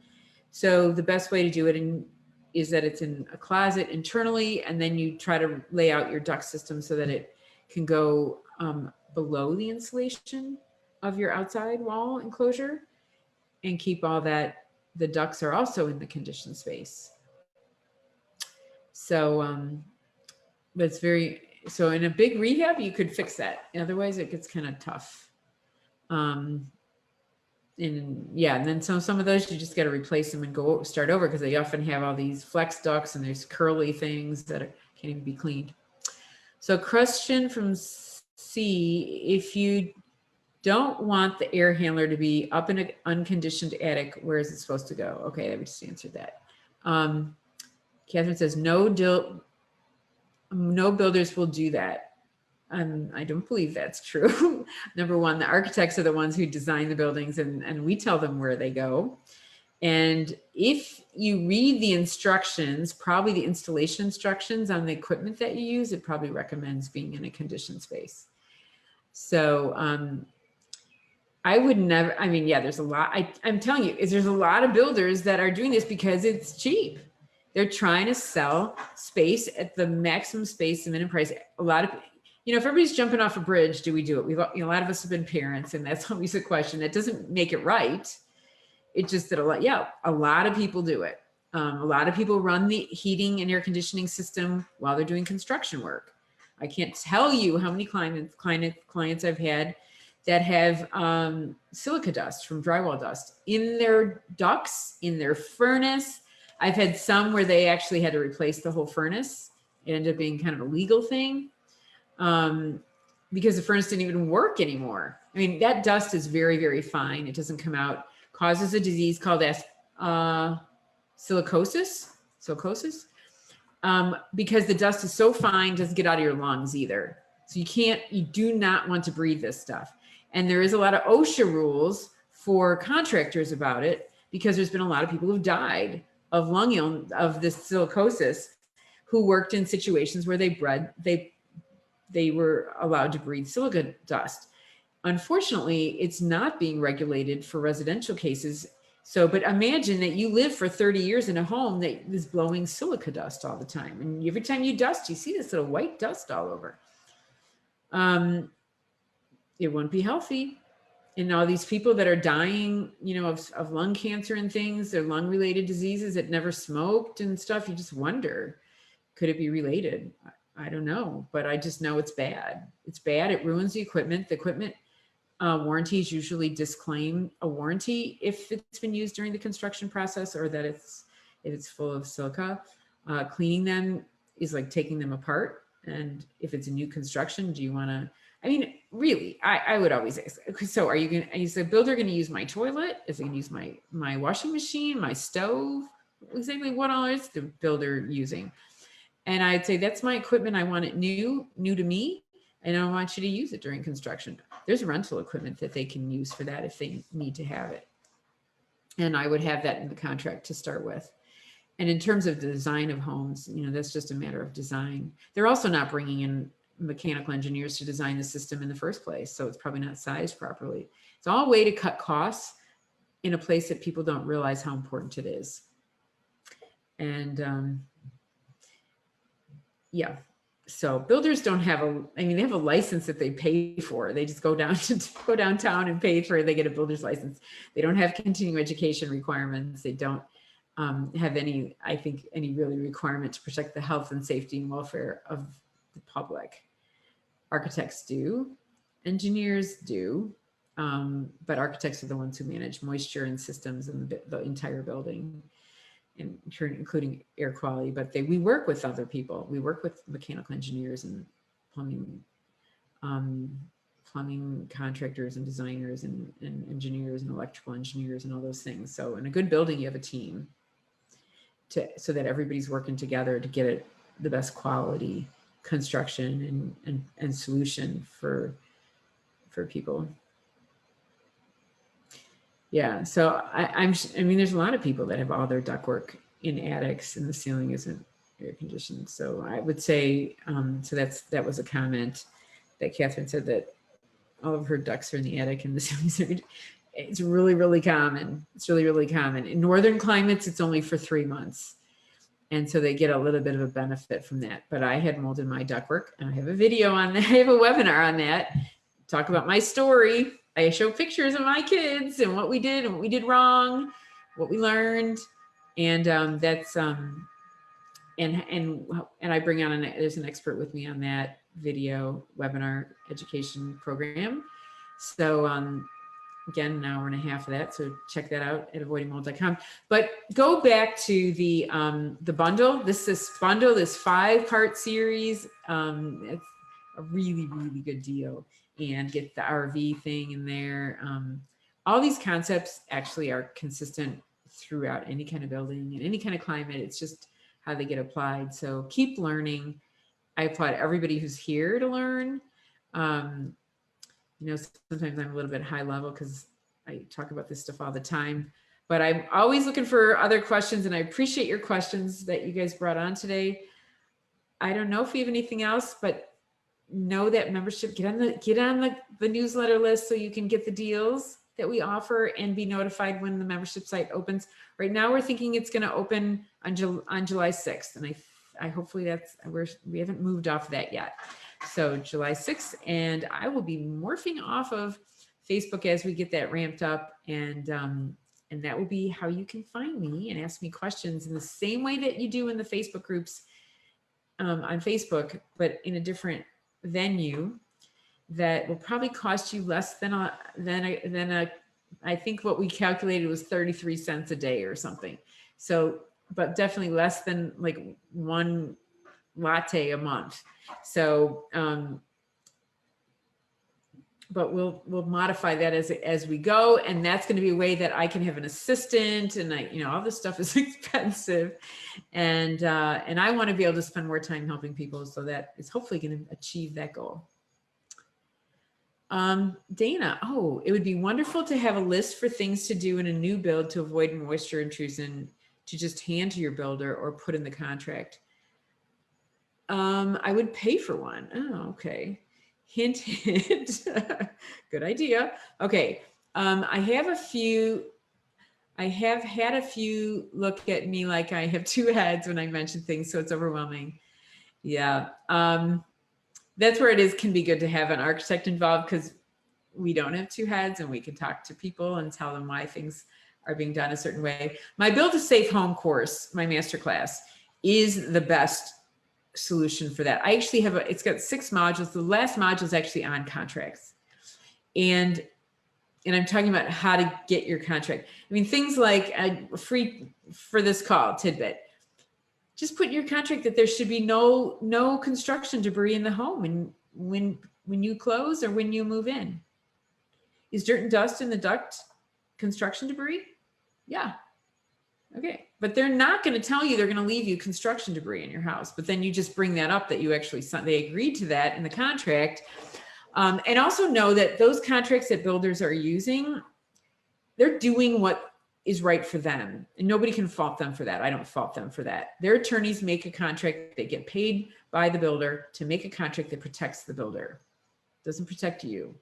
So the best way to do it, and is that it's in a closet internally, and then you try to lay out your duct system so that it can go below the insulation of your outside wall enclosure, and keep all that. The ducts are also in the conditioned space. So, but it's very, so in a big rehab, you could fix that. Otherwise it gets kind of tough. And yeah, and then some of those you just got to replace them and go start over, because they often have all these flex ducts and there's curly things that can't even be cleaned. So question from C, if you don't want the air handler to be up in an unconditioned attic, where is it supposed to go? Okay, we just answered that. Catherine says no builders will do that. I don't believe that's true. Number one, the architects are the ones who design the buildings, and we tell them where they go. And if you read the instructions, probably the installation instructions on the equipment that you use, it probably recommends being in a conditioned space. So I would never, I mean, yeah, there's a lot, I'm telling you, there's a lot of builders that are doing this because it's cheap. They're trying to sell space at the maximum space, the minimum price. A lot of, if everybody's jumping off a bridge, do we do it? We've, a lot of us have been parents, and that's always a question. That doesn't make it right. It's just that a lot of people do it. A lot of people run the heating and air conditioning system while they're doing construction work. I can't tell you how many clients I've had that have silica dust from drywall dust in their ducts, in their furnace. I've had some where they actually had to replace the whole furnace. It ended up being kind of a legal thing because the furnace didn't even work anymore. I mean, that dust is very, very fine. It doesn't come out, causes a disease called silicosis, because the dust is so fine, doesn't get out of your lungs either. So you do not want to breathe this stuff. And there is a lot of OSHA rules for contractors about it, because there's been a lot of people who've died of lung illness, of this silicosis, who worked in situations where they were allowed to breathe silica dust. Unfortunately, it's not being regulated for residential cases. So, but imagine that you live for 30 years in a home that is blowing silica dust all the time. And every time you dust, you see this little white dust all over. It won't be healthy. And all these people that are dying, of lung cancer and things, they're lung related diseases that never smoked and stuff. You just wonder, could it be related? I don't know, but I just know it's bad. It's bad. It ruins the equipment. The equipment warranties usually disclaim a warranty if it's been used during the construction process, or that if it's full of silica. Cleaning them is like taking them apart. And if it's a new construction, do you want to, I mean, really, I would always ask, so is the builder going to use my toilet? Is he going to use my washing machine, my stove? Exactly what all is the builder using? And I'd say, that's my equipment. I want it new to me. And I want you to use it during construction. There's rental equipment that they can use for that if they need to have it. And I would have that in the contract to start with. And in terms of the design of homes, that's just a matter of design. They're also not bringing in mechanical engineers to design the system in the first place. So it's probably not sized properly. It's all a way to cut costs in a place that people don't realize how important it is. And yeah, so builders don't have they have a license that they pay for. They just go downtown and pay for it. They get a builder's license. They don't have continuing education requirements. They don't have any really requirement to protect the health and safety and welfare of the public. Architects do, engineers do, but architects are the ones who manage moisture and systems in the entire building, including air quality. But we work with other people. We work with mechanical engineers and plumbing contractors and designers and engineers and electrical engineers and all those things. So in a good building, you have a team so that everybody's working together to get it the best quality construction and solution for people. Yeah, so I mean, there's a lot of people that have all their ductwork in attics and the ceiling isn't air conditioned. So I would say, so that was a comment that Catherine said, that all of her ducts are in the attic and the ceilings are. It's really, really common. It's really, really common. In northern climates, it's only for 3 months. And so they get a little bit of a benefit from that. But I had molded my ductwork, and I have a video on that. I have a webinar on that. Talk about my story. I show pictures of my kids and what we did and what we did wrong, what we learned. And that's and I bring on there's an expert with me on that video webinar education program. So again, an hour and a half of that. So check that out at avoidingmold.com. But go back to the bundle. This bundle, this 5-part series. It's a really, really good deal. And get the RV thing in there. All these concepts actually are consistent throughout any kind of building and any kind of climate. It's just how they get applied. So keep learning. I applaud everybody who's here to learn. You know, sometimes I'm a little bit high level because I talk about this stuff all the time, but I'm always looking for other questions, and I appreciate your questions that you guys brought on today. I don't know if we have anything else, but know that membership, get on the newsletter list so you can get the deals that we offer and be notified when the membership site opens. Right now we're thinking it's going to open on July 6th. And I hopefully we haven't moved off that yet. So July 6th, and I will be morphing off of Facebook as we get that ramped up. And that will be how you can find me and ask me questions in the same way that you do in the Facebook groups on Facebook, but in a different venue that will probably cost you less than I think what we calculated was 33 cents a day or something. So, but definitely less than like one latte a month. So, but we'll modify that as we go. And that's going to be a way that I can have an assistant, and all this stuff is expensive. And I want to be able to spend more time helping people. So that is hopefully going to achieve that goal. Dana, it would be wonderful to have a list for things to do in a new build to avoid moisture intrusion to just hand to your builder or put in the contract. I would pay for one. Oh, okay. Hint, hint. Good idea. Okay. I have had a few look at me like I have two heads when I mention things, so it's overwhelming. Yeah. That's where it can be good to have an architect involved, because we don't have two heads and we can talk to people and tell them why things are being done a certain way. My Build a Safe Home course, my masterclass, is the best solution for that. I actually have it's got 6 modules. The last module is actually on contracts. And I'm talking about how to get your contract. I mean, things like free for this call tidbit. Just put in your contract that there should be no construction debris in the home and when you close or when you move in. Is dirt and dust in the duct construction debris? Yeah. Okay. But they're not going to tell you they're going to leave you construction debris in your house. But then you just bring that up, that you actually, they agreed to that in the contract. And also know that those contracts that builders are using, they're doing what is right for them. And nobody can fault them for that. I don't fault them for that. Their attorneys make a contract. They get paid by the builder to make a contract that protects the builder. Doesn't protect you.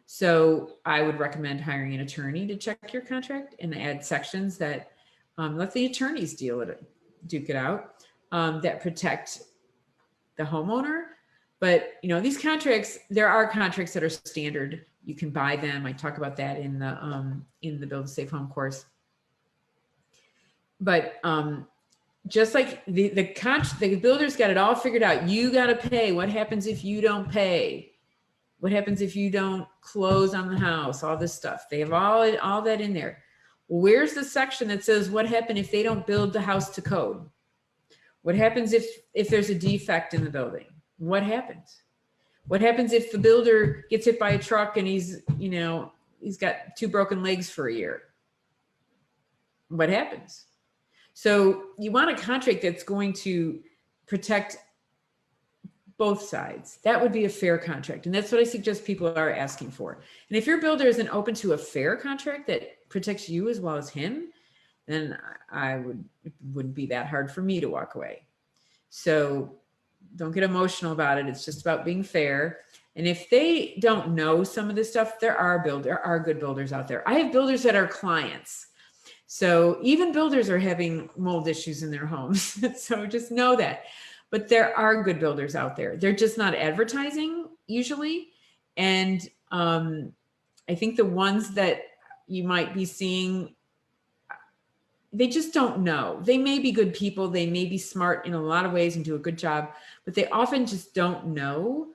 So I would recommend hiring an attorney to check your contract and add sections that let the attorneys duke it out, that protect the homeowner. But these contracts, there are contracts that are standard. You can buy them. I talk about that in the Build a Safe Home course. But just like the builders got it all figured out. You got to pay. What happens if you don't pay? What happens if you don't close on the house? All this stuff. They have all that in there. Where's the section that says what happened if they don't build the house to code? What happens if there's a defect in the building? What happens? What happens if the builder gets hit by a truck and he's got 2 broken legs for a year? What happens? So you want a contract that's going to protect both sides. That would be a fair contract. And that's what I suggest people are asking for. And if your builder isn't open to a fair contract that protects you as well as him, then it wouldn't be that hard for me to walk away. So don't get emotional about it. It's just about being fair. And if they don't know some of this stuff, there are good builders out there. I have builders that are clients. So even builders are having mold issues in their homes. So just know that. But there are good builders out there. They're just not advertising usually. And I think the ones that you might be seeing, they just don't know. They may be good people. They may be smart in a lot of ways and do a good job, but they often just don't know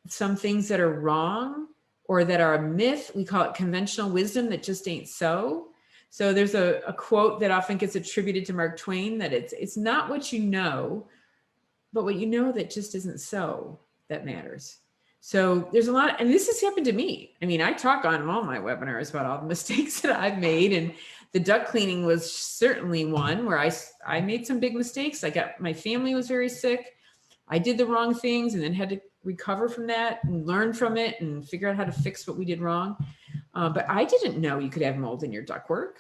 some things that are wrong or that are a myth. We call it conventional wisdom that just ain't so. So there's a quote that often gets attributed to Mark Twain that it's not what you know, but what you know that just isn't so that matters. So there's a lot, and this has happened to me. I mean, I talk on all my webinars about all the mistakes that I've made, and the duct cleaning was certainly one where I made some big mistakes. My family was very sick. I did the wrong things and then had to recover from that and learn from it and figure out how to fix what we did wrong. But I didn't know you could have mold in your ductwork.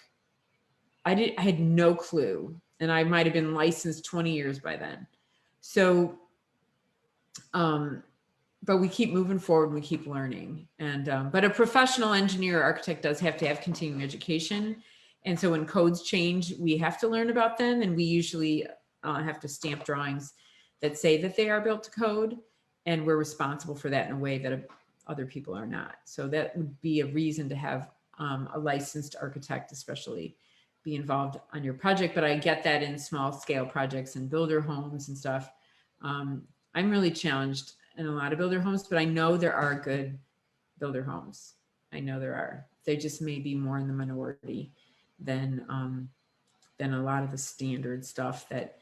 I had no clue. And I might've been licensed 20 years by then. So, but we keep moving forward, we keep learning. And, but a professional engineer or architect does have to have continuing education. And so when codes change, we have to learn about them. And we usually have to stamp drawings that say that they are built to code. And we're responsible for that in a way that other people are not. So that would be a reason to have a licensed architect, especially, be involved on your project. But I get that in small scale projects and builder homes and stuff. I'm really challenged in a lot of builder homes, but I know there are good builder homes. I know there are. They just may be more in the minority than a lot of the standard stuff that,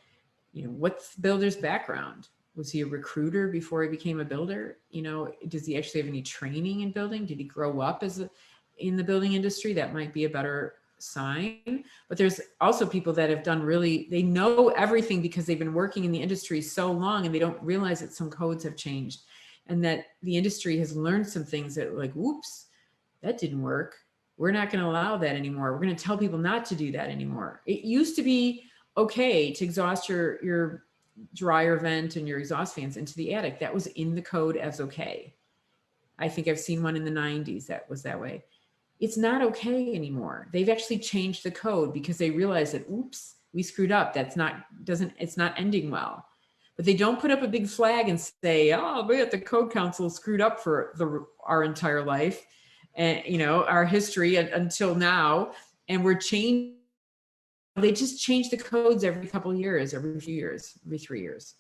what's the builder's background? Was he a recruiter before he became a builder? Does he actually have any training in building? Did he grow up in the building industry? That might be a better sign. But there's also people that have done they know everything because they've been working in the industry so long and they don't realize that some codes have changed and that the industry has learned some things that like, whoops, that didn't work. We're not going to allow that anymore. We're going to tell people not to do that anymore. It used to be okay to exhaust your dryer vent and your exhaust fans into the attic. That was in the code as okay. I think I've seen one in the 90s that was that way. It's not okay anymore. They've actually changed the code because they realize that, oops, we screwed up. It's not ending well. But they don't put up a big flag and say, oh, but the code council screwed up for our entire life and, our history until now. And we're changing. They just change the codes every couple of years, every few years, every 3 years.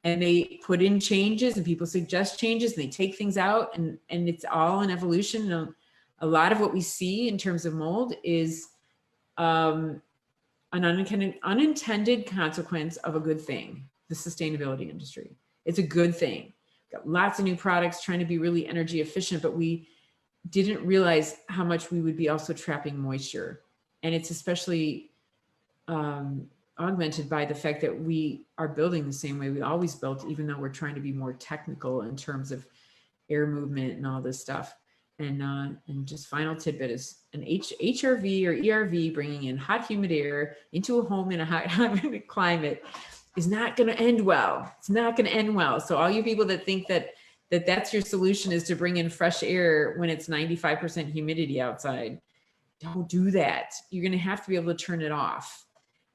And they put in changes and people suggest changes and they take things out and it's all an evolution. And a lot of what we see in terms of mold is an unintended consequence of a good thing, the sustainability industry. It's a good thing. Got lots of new products trying to be really energy efficient, but we didn't realize how much we would be also trapping moisture. And it's especially augmented by the fact that we are building the same way we always built, even though we're trying to be more technical in terms of air movement and all this stuff. And just final tidbit is an HRV or ERV bringing in hot, humid air into a home in a hot, humid climate is not going to end well. It's not going to end well. So all you people that think that's your solution is to bring in fresh air when it's 95% humidity outside, don't do that. You're going to have to be able to turn it off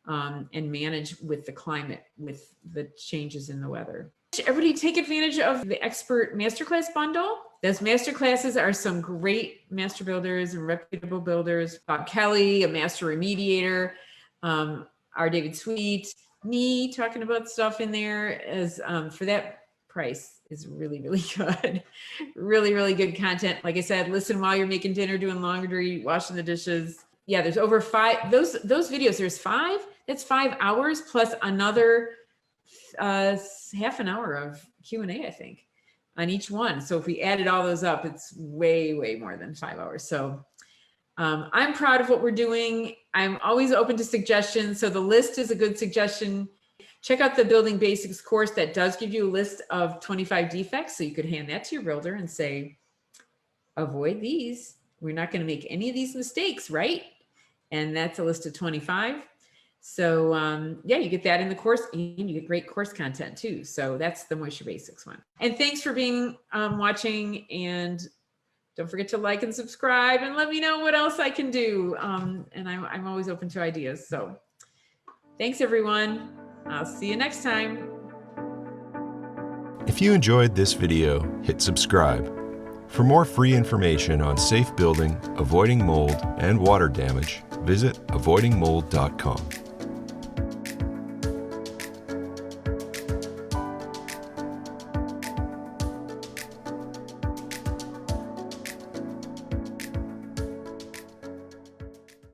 and manage with the climate, with the changes in the weather. Everybody take advantage of the expert masterclass bundle. Those masterclasses are some great master builders and reputable builders. Bob Kelly, a master remediator, our David Sweet, me talking about stuff in there as for that price is really, really good. Really, really good content. Like I said, listen while you're making dinner, doing laundry, washing the dishes. Yeah, there's over 5, those videos, there's 5, that's 5 hours plus another half an hour of Q&A, I think, on each one. So if we added all those up, it's way, way more than 5 hours. So I'm proud of what we're doing. I'm always open to suggestions. So the list is a good suggestion. Check out the Building Basics course that does give you a list of 25 defects. So you could hand that to your builder and say, avoid these. We're not going to make any of these mistakes, right? And that's a list of 25. So yeah, you get that in the course and you get great course content too. So that's the Moisture Basics one. And thanks for being watching, and Don't forget to like and subscribe and let me know what else I can do. And I'm always open to ideas. So thanks, everyone. I'll see you next time. If you enjoyed this video, hit subscribe. For more free information on safe building, avoiding mold, and water damage, visit avoidingmold.com.